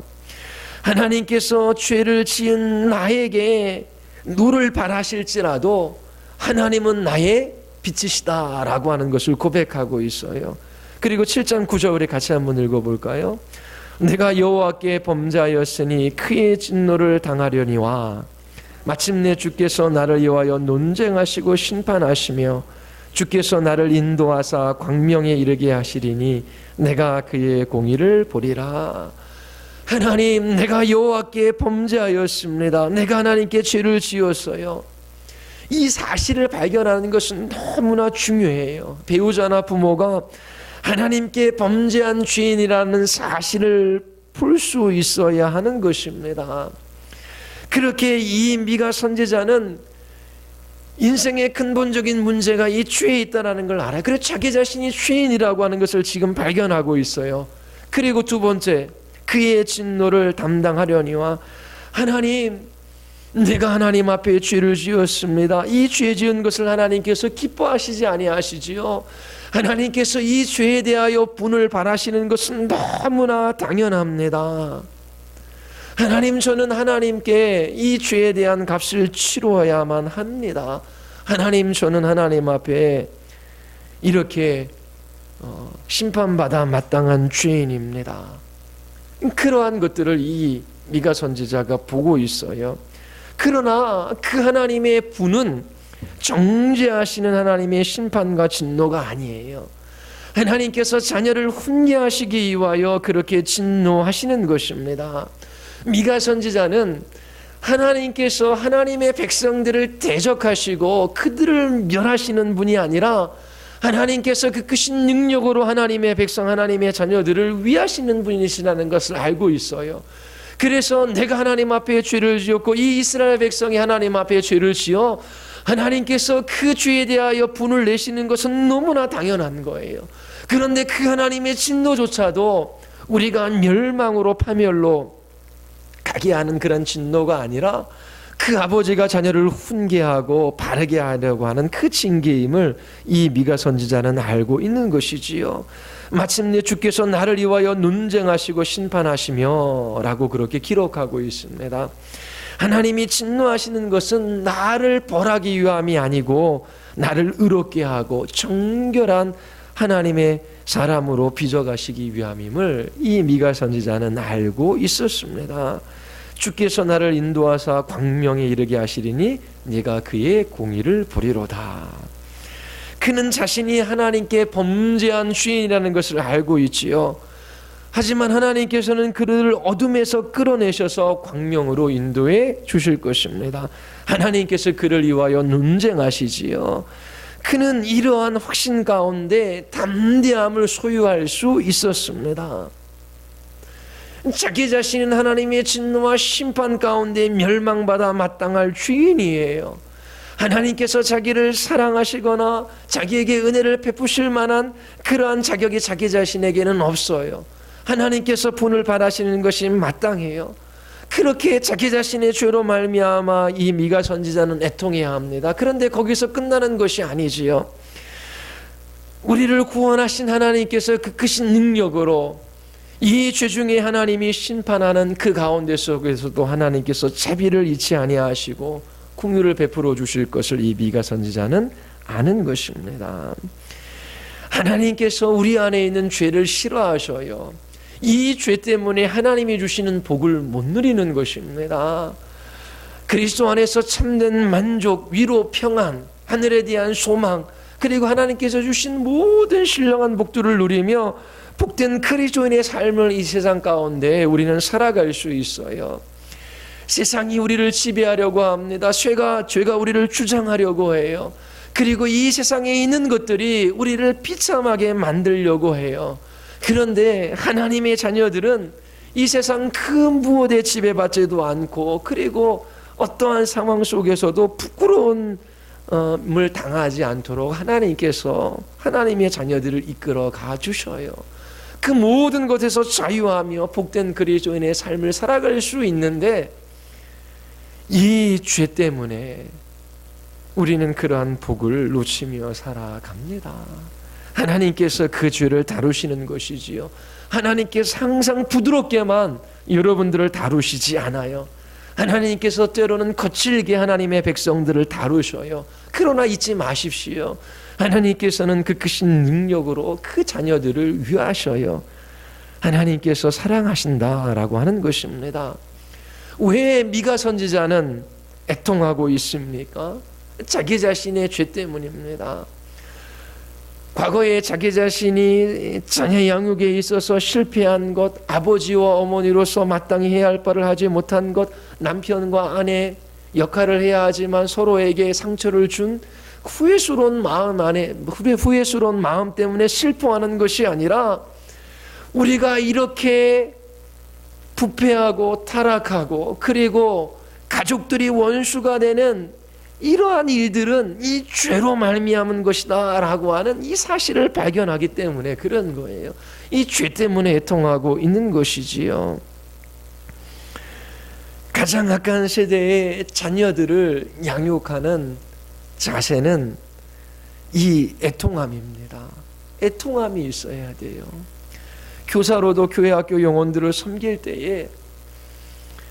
하나님께서 죄를 지은 나에게 누를 바라실지라도 하나님은 나의 빛이시다 라고 하는 것을 고백하고 있어요. 그리고 7장 9절에 같이 한번 읽어볼까요? 내가 여호와께 범죄하였으니 그의 진노를 당하려니와 마침내 주께서 나를 위하여 논쟁하시고 심판하시며 주께서 나를 인도하사 광명에 이르게 하시리니 내가 그의 공의를 보리라. 하나님, 내가 여호와께 범죄하였습니다. 내가 하나님께 죄를 지었어요. 이 사실을 발견하는 것은 너무나 중요해요. 배우자나 부모가 하나님께 범죄한 죄인이라는 사실을 볼 수 있어야 하는 것입니다. 그렇게 이 미가 선지자는 인생의 근본적인 문제가 이 죄에 있다는 걸 알아요. 그래서 자기 자신이 죄인이라고 하는 것을 지금 발견하고 있어요. 그리고 두 번째, 그의 진노를 담당하려니와 하나님, 내가 하나님 앞에 죄를 지었습니다. 이 죄 지은 것을 하나님께서 기뻐하시지 아니하시지요. 하나님께서 이 죄에 대하여 분을 바라시는 것은 너무나 당연합니다. 하나님, 저는 하나님께 이 죄에 대한 값을 치러야만 합니다. 하나님, 저는 하나님 앞에 이렇게 심판받아 마땅한 죄인입니다. 그러한 것들을 이 미가 선지자가 보고 있어요. 그러나 그 하나님의 분은 정죄하시는 하나님의 심판과 진노가 아니에요. 하나님께서 자녀를 훈계하시기 위하여 그렇게 진노하시는 것입니다. 미가 선지자는 하나님께서 하나님의 백성들을 대적하시고 그들을 멸하시는 분이 아니라 하나님께서 그 크신 능력으로 하나님의 백성, 하나님의 자녀들을 위하시는 분이시라는 것을 알고 있어요. 그래서 내가 하나님 앞에 죄를 지었고 이 이스라엘 백성이 하나님 앞에 죄를 지어 하나님께서 그 죄에 대하여 분을 내시는 것은 너무나 당연한 거예요. 그런데 그 하나님의 진노조차도 우리가 멸망으로 파멸로 가게 하는 그런 진노가 아니라 그 아버지가 자녀를 훈계하고 바르게 하려고 하는 그 징계임을 이 미가 선지자는 알고 있는 것이지요. 마침내 주께서 나를 위하여 논쟁하시고 심판하시며 라고 그렇게 기록하고 있습니다. 하나님이 진노하시는 것은 나를 벌하기 위함이 아니고 나를 의롭게 하고 정결한 하나님의 사람으로 빚어가시기 위함임을 이 미가 선지자는 알고 있었습니다. 주께서 나를 인도하사 광명에 이르게 하시리니 네가 그의 공의를 보리로다. 그는 자신이 하나님께 범죄한 죄인이라는 것을 알고 있지요. 하지만 하나님께서는 그를 어둠에서 끌어내셔서 광명으로 인도해 주실 것입니다. 하나님께서 그를 위하여 논쟁하시지요. 그는 이러한 확신 가운데 담대함을 소유할 수 있었습니다. 자기 자신은 하나님의 진노와 심판 가운데 멸망받아 마땅할 죄인이에요. 하나님께서 자기를 사랑하시거나 자기에게 은혜를 베푸실 만한 그러한 자격이 자기 자신에게는 없어요. 하나님께서 분을 바라시는 것이 마땅해요. 그렇게 자기 자신의 죄로 말미암아 이 미가 선지자는 애통해야 합니다. 그런데 거기서 끝나는 것이 아니지요. 우리를 구원하신 하나님께서 그 크신 능력으로 이 죄 중에 하나님이 심판하는 그 가운데 속에서도 하나님께서 자비를 잊지 아니하시고 긍휼을 베풀어 주실 것을 이 미가 선지자는 아는 것입니다. 하나님께서 우리 안에 있는 죄를 싫어하셔요. 이 죄 때문에 하나님이 주시는 복을 못 누리는 것입니다. 그리스도 안에서 참된 만족, 위로, 평안, 하늘에 대한 소망, 그리고 하나님께서 주신 모든 신령한 복들을 누리며 복된 그리스도인의 삶을 이 세상 가운데 우리는 살아갈 수 있어요. 세상이 우리를 지배하려고 합니다. 죄가 우리를 주장하려고 해요. 그리고 이 세상에 있는 것들이 우리를 비참하게 만들려고 해요. 그런데 하나님의 자녀들은 이 세상 그 무엇에 지배받지도 않고 그리고 어떠한 상황 속에서도 부끄러움을 당하지 않도록 하나님께서 하나님의 자녀들을 이끌어 가 주셔요. 그 모든 것에서 자유하며 복된 그리스도인의 삶을 살아갈 수 있는데 이 죄 때문에 우리는 그러한 복을 놓치며 살아갑니다. 하나님께서 그 죄를 다루시는 것이지요. 하나님께서 항상 부드럽게만 여러분들을 다루시지 않아요. 하나님께서 때로는 거칠게 하나님의 백성들을 다루셔요. 그러나 잊지 마십시오. 하나님께서는 그 크신 능력으로 그 자녀들을 위하셔요. 하나님께서 사랑하신다라고 하는 것입니다. 왜 미가 선지자는 애통하고 있습니까? 자기 자신의 죄 때문입니다. 과거에 자기 자신이 자녀 양육에 있어서 실패한 것, 아버지와 어머니로서 마땅히 해야 할 바를 하지 못한 것, 남편과 아내 역할을 해야 하지만 서로에게 상처를 준 후회스러운 마음 때문에 슬퍼하는 것이 아니라 우리가 이렇게 부패하고 타락하고 그리고 가족들이 원수가 되는 이러한 일들은 이 죄로 말미암은 것이다 라고 하는 이 사실을 발견하기 때문에 그런 거예요. 이 죄 때문에 애통하고 있는 것이지요. 가장 악한 세대의 자녀들을 양육하는 자세는 이 애통함입니다. 애통함이 있어야 돼요. 교사로도 교회 학교 영혼들을 섬길 때에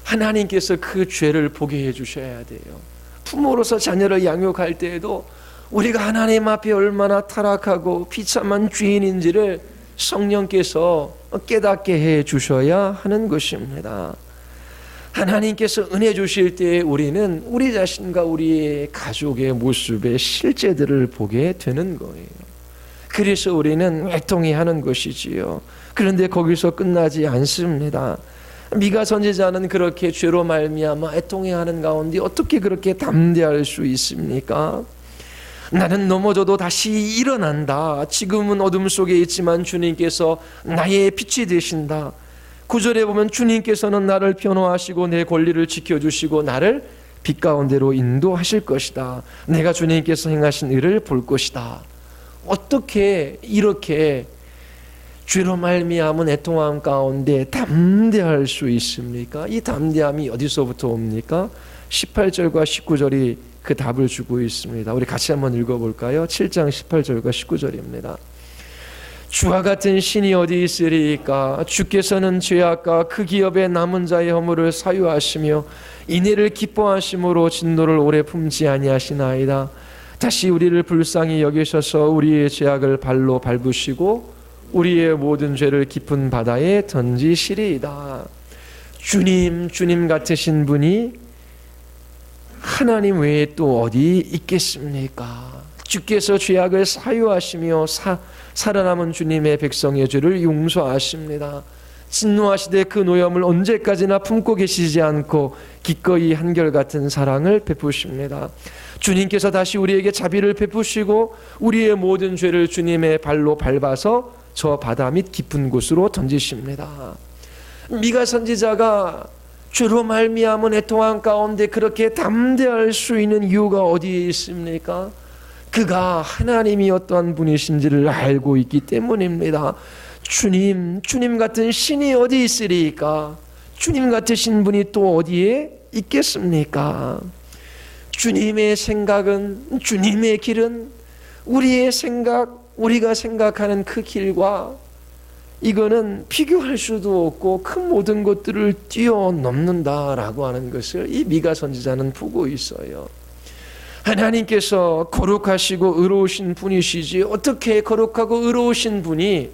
하나님께서 그 죄를 보게 해주셔야 돼요. 부모로서 자녀를 양육할 때에도 우리가 하나님 앞에 얼마나 타락하고 비참한 죄인인지를 성령께서 깨닫게 해 주셔야 하는 것입니다. 하나님께서 은혜 주실 때에 우리는 우리 자신과 우리의 가족의 모습의 실제들을 보게 되는 거예요. 그래서 우리는 애통해하는 것이지요. 그런데 거기서 끝나지 않습니다. 미가 선지자는 그렇게 죄로 말미암아 애통해하는 가운데 어떻게 그렇게 담대할 수 있습니까? 나는 넘어져도 다시 일어난다. 지금은 어둠 속에 있지만 주님께서 나의 빛이 되신다. 9절에 보면 주님께서는 나를 변호하시고 내 권리를 지켜주시고 나를 빛 가운데로 인도하실 것이다. 내가 주님께서 행하신 일을 볼 것이다. 어떻게 이렇게 죄로 말미암은 애통함 가운데 담대할 수 있습니까? 이 담대함이 어디서부터 옵니까? 18절과 19절이 그 답을 주고 있습니다. 우리 같이 한번 읽어볼까요? 7장 18절과 19절입니다. 주와 같은 신이 어디 있으리까? 주께서는 죄악과 그 기업의 남은 자의 허물을 사유하시며 인애를 기뻐하심으로 진노를 오래 품지 아니하시나이다. 다시 우리를 불쌍히 여기셔서 우리의 죄악을 발로 밟으시고 우리의 모든 죄를 깊은 바다에 던지시리이다. 주님 같으신 분이 하나님 외에 또 어디 있겠습니까? 주께서 죄악을 사유하시며 살아남은 주님의 백성의 죄를 용서하십니다. 진노하시되 그 노염을 언제까지나 품고 계시지 않고 기꺼이 한결같은 사랑을 베푸십니다. 주님께서 다시 우리에게 자비를 베푸시고 우리의 모든 죄를 주님의 발로 밟아서 저 바다 및 깊은 곳으로 던지십니다. 미가 선지자가 죄로 말미암은 애통함 가운데 그렇게 담대할 수 있는 이유가 어디에 있습니까? 그가 하나님이 어떠한 분이신지를 알고 있기 때문입니다. 주님 같은 신이 어디 있으리까? 주님 같으신 분이 또 어디에 있겠습니까? 주님의 생각은, 주님의 길은 우리의 생각, 우리가 생각하는 그 길과 이거는 비교할 수도 없고 그 모든 것들을 뛰어넘는다라고 하는 것을 이 미가 선지자는 보고 있어요. 하나님께서 거룩하시고 의로우신 분이시지 어떻게 거룩하고 의로우신 분이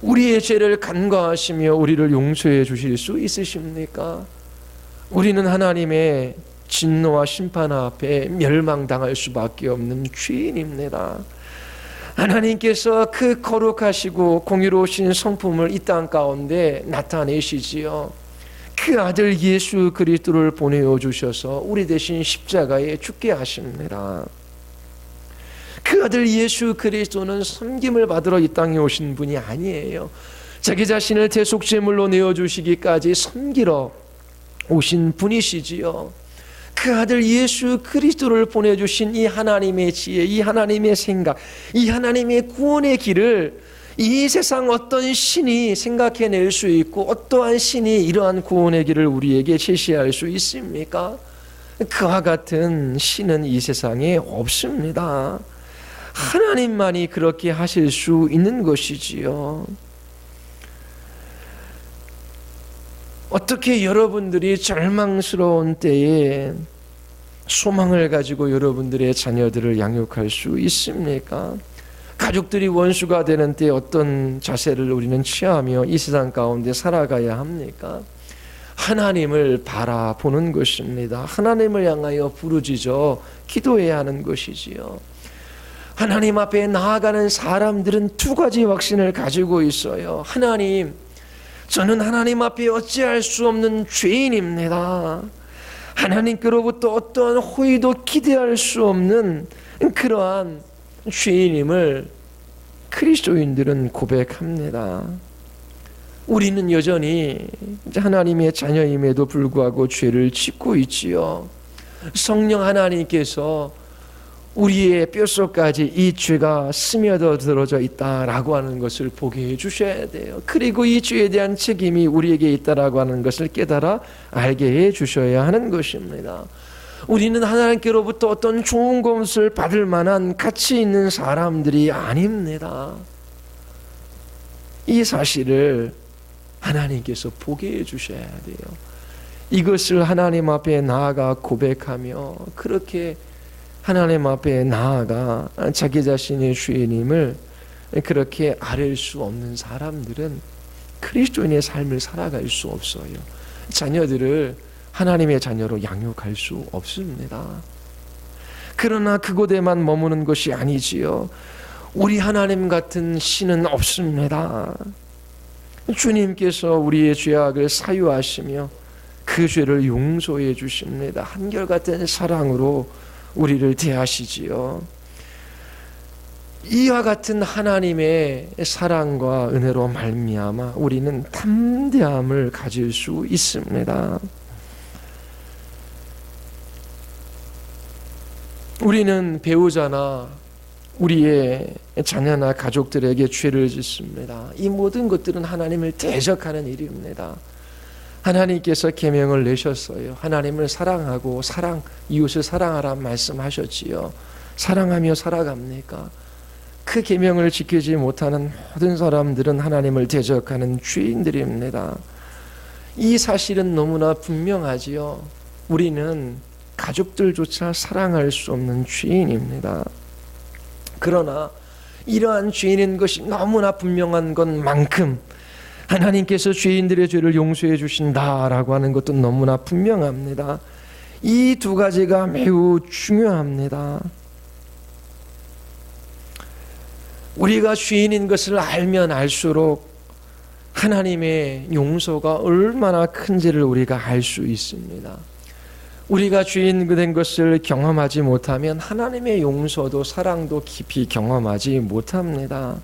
우리의 죄를 간과하시며 우리를 용서해 주실 수 있으십니까? 우리는 하나님의 진노와 심판 앞에 멸망당할 수밖에 없는 죄인입니다. 하나님께서 그 거룩하시고 공의로우신 성품을 이 땅 가운데 나타내시지요. 그 아들 예수 그리스도를 보내어 주셔서 우리 대신 십자가에 죽게 하십니다. 그 아들 예수 그리스도는 섬김을 받으러 이 땅에 오신 분이 아니에요. 자기 자신을 대속제물로 내어주시기까지 섬기러 오신 분이시지요. 그 아들 예수 그리스도를 보내주신 이 하나님의 지혜, 이 하나님의 생각, 이 하나님의 구원의 길을 이 세상 어떤 신이 생각해낼 수 있고 어떠한 신이 이러한 구원의 길을 우리에게 제시할 수 있습니까? 그와 같은 신은 이 세상에 없습니다. 하나님만이 그렇게 하실 수 있는 것이지요. 어떻게 여러분들이 절망스러운 때에 소망을 가지고 여러분들의 자녀들을 양육할 수 있습니까? 가족들이 원수가 되는 때 어떤 자세를 우리는 취하며 이 세상 가운데 살아가야 합니까? 하나님을 바라보는 것입니다. 하나님을 향하여 부르짖어 기도해야 하는 것이지요. 하나님 앞에 나아가는 사람들은 두 가지 확신을 가지고 있어요. 하나님, 저는 하나님 앞에 어찌할 수 없는 죄인입니다. 하나님께로부터 어떠한 호의도 기대할 수 없는 그러한 죄인임을 그리스도인들은 고백합니다. 우리는 여전히 하나님의 자녀임에도 불구하고 죄를 짓고 있지요. 성령 하나님께서 우리의 뼛속까지 이 죄가 스며들어 들어져 있다라고 하는 것을 보게 해주셔야 돼요. 그리고 이 죄에 대한 책임이 우리에게 있다라고 하는 것을 깨달아 알게 해주셔야 하는 것입니다. 우리는 하나님께로부터 어떤 좋은 것을 받을 만한 가치 있는 사람들이 아닙니다. 이 사실을 하나님께서 보게 해주셔야 돼요. 이것을 하나님 앞에 나아가 고백하며 그렇게 하나님 앞에 나아가 자기 자신의 죄인임을 그렇게 아뢰 수 없는 사람들은 그리스도인의 삶을 살아갈 수 없어요. 자녀들을 하나님의 자녀로 양육할 수 없습니다. 그러나 그곳에만 머무는 것이 아니지요. 우리 하나님 같은 신은 없습니다. 주님께서 우리의 죄악을 사유하시며 그 죄를 용서해 주십니다. 한결같은 사랑으로 우리를 대하시지요. 이와 같은 하나님의 사랑과 은혜로 말미암아 우리는 담대함을 가질 수 있습니다. 우리는 배우자나 우리의 자녀나 가족들에게 죄를 짓습니다. 이 모든 것들은 하나님을 대적하는 일입니다. 하나님께서 계명을 내셨어요. 하나님을 사랑하고 이웃을 사랑하라 말씀하셨지요. 사랑하며 살아갑니까? 그 계명을 지키지 못하는 모든 사람들은 하나님을 대적하는 죄인들입니다. 이 사실은 너무나 분명하지요. 우리는 가족들조차 사랑할 수 없는 죄인입니다. 그러나 이러한 죄인인 것이 너무나 분명한 것만큼 하나님께서 죄인들의 죄를 용서해 주신다라고 하는 것도 너무나 분명합니다. 이 두 가지가 매우 중요합니다. 우리가 죄인인 것을 알면 알수록 하나님의 용서가 얼마나 큰지를 우리가 알 수 있습니다. 우리가 죄인 된 것을 경험하지 못하면 하나님의 용서도 사랑도 깊이 경험하지 못합니다.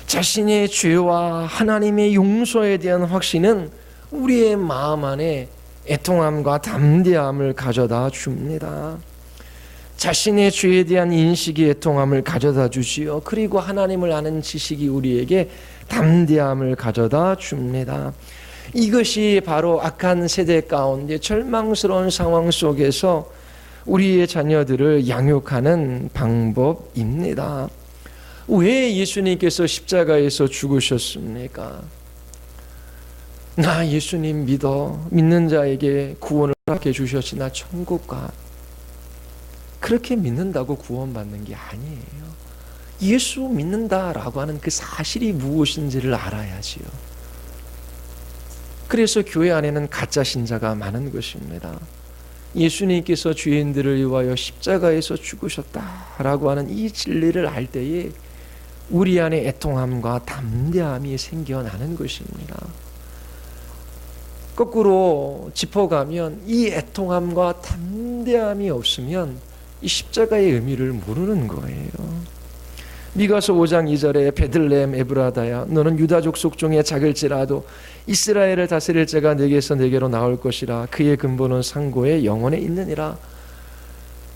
자신의 죄와 하나님의 용서에 대한 확신은 우리의 마음 안에 애통함과 담대함을 가져다 줍니다. 자신의 죄에 대한 인식이 애통함을 가져다 주시어 그리고 하나님을 아는 지식이 우리에게 담대함을 가져다 줍니다. 이것이 바로 악한 세대 가운데 절망스러운 상황 속에서 우리의 자녀들을 양육하는 방법입니다. 왜 예수님께서 십자가에서 죽으셨습니까? 나 예수님 믿는 자에게 구원을 허락해 주셨지 나 천국 가. 그렇게 믿는다고 구원받는 게 아니에요. 예수 믿는다라고 하는 그 사실이 무엇인지를 알아야지요. 그래서 교회 안에는 가짜 신자가 많은 것입니다. 예수님께서 죄인들을 위하여 십자가에서 죽으셨다라고 하는 이 진리를 알 때에 우리 안에 애통함과 담대함이 생겨나는 것입니다. 거꾸로 짚어가면 이 애통함과 담대함이 없으면 이 십자가의 의미를 모르는 거예요. 미가서 5장 2절에 베들레헴 에브라다야 너는 유다 족속 중에 작을지라도 이스라엘을 다스릴 자가 내게서 내게로 나올 것이라. 그의 근본은 상고의 영원에 있느니라.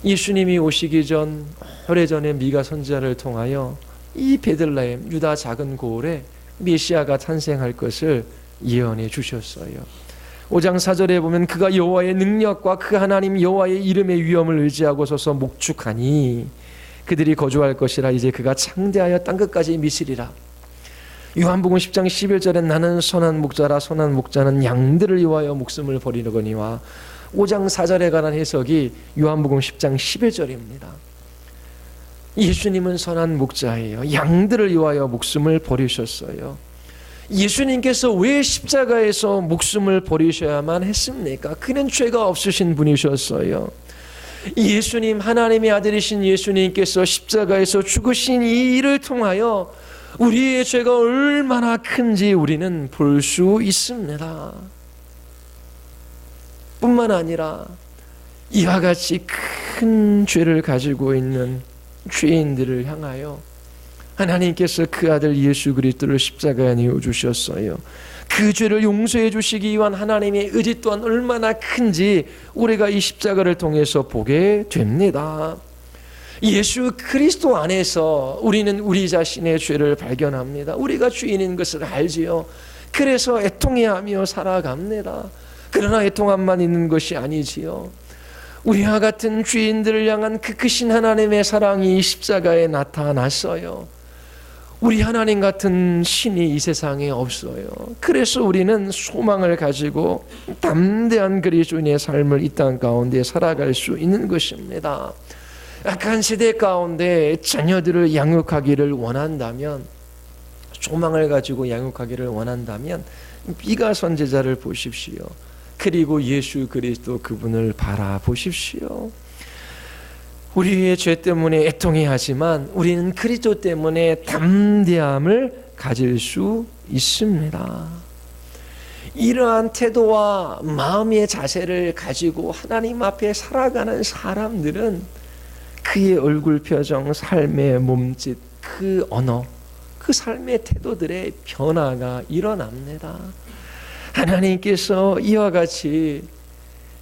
예수님이 오시기 전 오래전에 미가 선지자를 통하여 이 베들레헴 유다 작은 고을에 메시아가 탄생할 것을 예언해 주셨어요. 5장 4절에 보면 그가 여호와의 능력과 그 하나님 여호와의 이름의 위엄을 의지하고 서서 목축하니 그들이 거주할 것이라. 이제 그가 창대하여 땅끝까지 미치리라. 요한복음 10장 11절에 나는 선한 목자라. 선한 목자는 양들을 위하여 목숨을 버리거니와. 5장 4절에 관한 해석이 요한복음 10장 11절입니다. 예수님은 선한 목자예요. 양들을 위하여 목숨을 버리셨어요. 예수님께서 왜 십자가에서 목숨을 버리셔야만 했습니까? 그는 죄가 없으신 분이셨어요. 예수님, 하나님의 아들이신 예수님께서 십자가에서 죽으신 이 일을 통하여 우리의 죄가 얼마나 큰지 우리는 볼 수 있습니다. 뿐만 아니라 이와 같이 큰 죄를 가지고 있는 죄인들을 향하여 하나님께서 그 아들 예수 그리스도를 십자가에 내어주셨어요. 그 죄를 용서해 주시기 위한 하나님의 의지 또한 얼마나 큰지 우리가 이 십자가를 통해서 보게 됩니다. 예수 그리스도 안에서 우리는 우리 자신의 죄를 발견합니다. 우리가 죄인인 것을 알지요. 그래서 애통해하며 살아갑니다. 그러나 애통함만 있는 것이 아니지요. 우리와 같은 죄인들을 향한 그 크신 하나님의 사랑이 십자가에 나타났어요. 우리 하나님 같은 신이 이 세상에 없어요. 그래서 우리는 소망을 가지고 담대한 그리스도인의 삶을 이 땅 가운데 살아갈 수 있는 것입니다. 악한 세대 가운데 자녀들을 양육하기를 원한다면, 소망을 가지고 양육하기를 원한다면 미가 선지자를 보십시오. 그리고 예수 그리스도 그분을 바라보십시오. 우리의 죄 때문에 애통해하지만 우리는 그리스도 때문에 담대함을 가질 수 있습니다. 이러한 태도와 마음의 자세를 가지고 하나님 앞에 살아가는 사람들은 그의 얼굴 표정, 삶의 몸짓, 그 언어, 그 삶의 태도들의 변화가 일어납니다. 하나님께서 이와 같이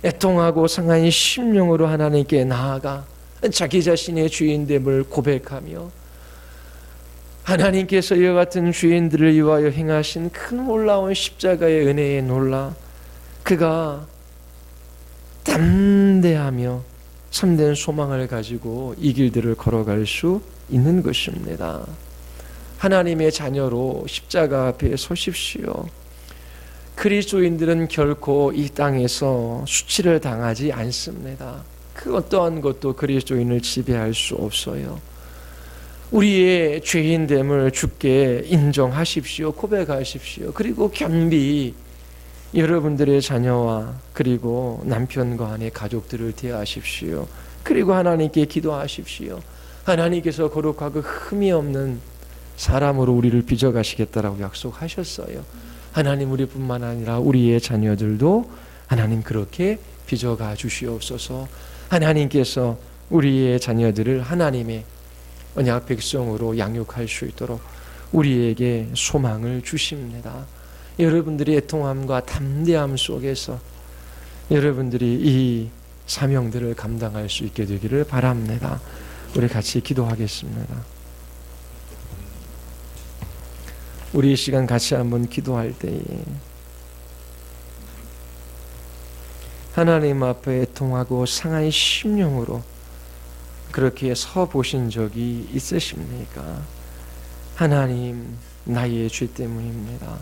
애통하고 상한 심령으로 하나님께 나아가 자기 자신의 죄인됨을 고백하며 하나님께서 이와 같은 죄인들을 위하여 행하신 큰 놀라운 십자가의 은혜에 놀라 그가 담대하며 참된 소망을 가지고 이 길들을 걸어갈 수 있는 것입니다. 하나님의 자녀로 십자가 앞에 서십시오. 그리스도인들은 결코 이 땅에서 수치를 당하지 않습니다. 그 어떠한 것도 그리스도인을 지배할 수 없어요. 우리의 죄인됨을 주께 인정하십시오. 고백하십시오. 그리고 겸비 여러분들의 자녀와 그리고 남편과 아내 가족들을 대하십시오. 그리고 하나님께 기도하십시오. 하나님께서 거룩하고 흠이 없는 사람으로 우리를 빚어가시겠다라고 약속하셨어요. 하나님, 우리뿐만 아니라 우리의 자녀들도 하나님 그렇게 빚어가 주시옵소서. 하나님께서 우리의 자녀들을 하나님의 언약 백성으로 양육할 수 있도록 우리에게 소망을 주십니다. 여러분들의 애통함과 담대함 속에서 여러분들이 이 사명들을 감당할 수 있게 되기를 바랍니다. 우리 같이 기도하겠습니다. 우리 이 시간 같이 한번 기도할 때에 하나님 앞에 애통하고 상한 심령으로 그렇게 서 보신 적이 있으십니까? 하나님, 나의 죄 때문입니다.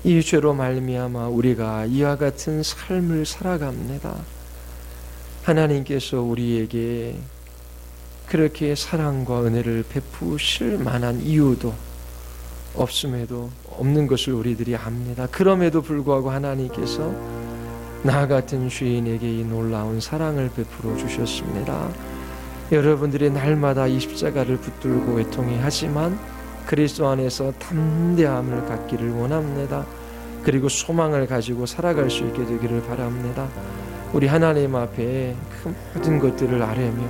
이 죄로 말미암아 우리가 이와 같은 삶을 살아갑니다. 하나님께서 우리에게 그렇게 사랑과 은혜를 베푸실 만한 이유도 없음에도 없는 것을 우리들이 압니다. 그럼에도 불구하고 하나님께서 나 같은 죄인에게 이 놀라운 사랑을 베풀어 주셨습니다. 여러분들이 날마다 이 십자가를 붙들고 애통해 하지만 그리스도 안에서 담대함을 갖기를 원합니다. 그리고 소망을 가지고 살아갈 수 있게 되기를 바랍니다. 우리 하나님 앞에 그 모든 것들을 아뢰며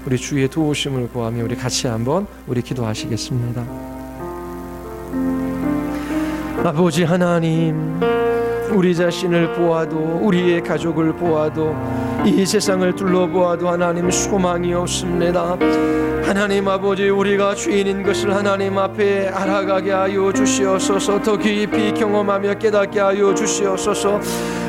우리 주의 도우심을 구하며 우리 같이 한번 우리 기도하시겠습니다. 아버지 하나님, 우리 자신을 보아도 우리의 가족을 보아도 이 세상을 둘러보아도 하나님 소망이 없습니다. 하나님 아버지, 우리가 죄인인 것을 하나님 앞에 알아가게 하여 주시옵소서. 더 깊이 경험하며 깨닫게 하여 주시옵소서.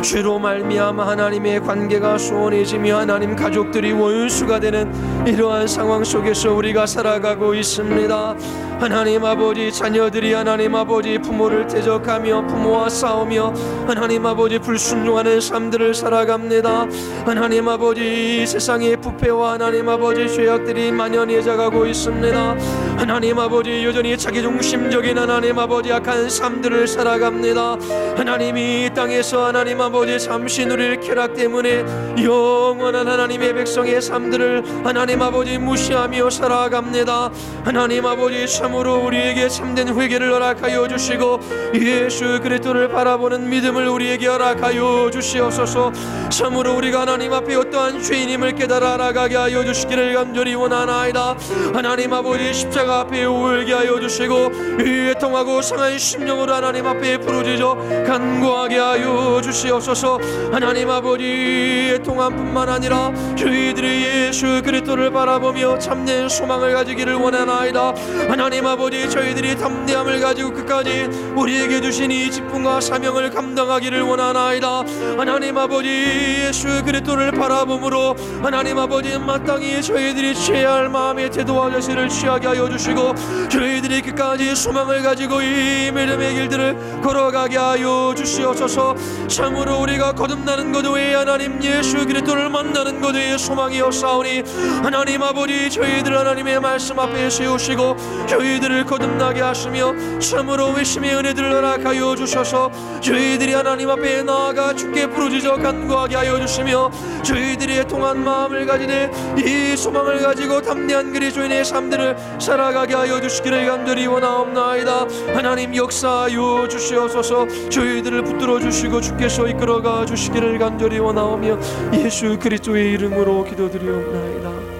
죄로 말미암아 하나님의 관계가 소원해지며 하나님 가족들이 원수가 되는 이러한 상황 속에서 우리가 살아가고 있습니다. 하나님 아버지, 자녀들이 하나님 아버지 부모를 대적하며 부모와 싸우며 하나님 아버지 불순종하는 삶들을 살아갑니다. 하나님 아버지, 이 세상의 부패와 하나님 아버지 죄악들이 만연해져 가고 있습니다. 하나님 아버지, 여전히 자기중심적인 하나님 아버지 악한 삶들을 살아갑니다. 하나님이 이 땅에서 하나님 아버지 잠시 누릴 쾌락 때문에 영원한 하나님의 백성의 삶들을 하나님 아버지 무시하며 살아갑니다. 하나님 아버지, 참으로 우리에게 참된 회개를 허락하여 주시고 예수 그리스도를 바라보는 믿음을 우리에게 허락하여 주시옵소서. 참으로 우리가 하나님 앞에 어떠한 죄인임을 깨달아 알아가게 하여 주시기를 간절히 원하나이다. 하나님 아버지, 십자가 앞에 울게 하여 주시고 애통하고 상한 심령으로 하나님 앞에 부르짖어 간구하게 하여 주시옵소서. 하나님 아버지, 애통함뿐만 아니라 저희들이 예수 그리스도를 바라보며 참된 소망을 가지기를 원하나이다. 하나님 아버지, 저희들이 담대함을 가지고 끝까지 우리에게 주신 이 직분과 사명을 감당하기를 원하나이다. 하나님 아버지, 예수 그리스도를 바라봄으로 하나님 아버지 마땅히 저희들이 취해야 할 마음의 태도와 자세를 취하게 하여 주시고 저희들이 끝까지 소망을 가지고 이 믿음의 길들을 걸어가게 하여 주시옵소서. 참으로 우리가 거듭나는 것 외에 하나님 예수 그리스도를 만나는 것 외에 소망이 없사오니 하나님 아버지, 저희들 하나님의 말씀 앞에 세우시고 저희들을 거듭나게 하시며 참으로 회심의 은혜들을 허락하여 주셔서 저희들이 하나님 앞에 나아가 주께 부르짖어 간구하게 하여 주시며 저희들이 애통한 마음을 가지네 이 소망을 가지고 담대한 그리스도인의 삶들을 살아가게 하여 주시기를 간절히 원하옵나이다. 하나님 역사하여 주시옵소서. 저희들을 붙들어 주시고 주께서 이끌어가 주시기를 간절히 원하오며 예수 그리스도의 이름으로 기도드리옵나이다.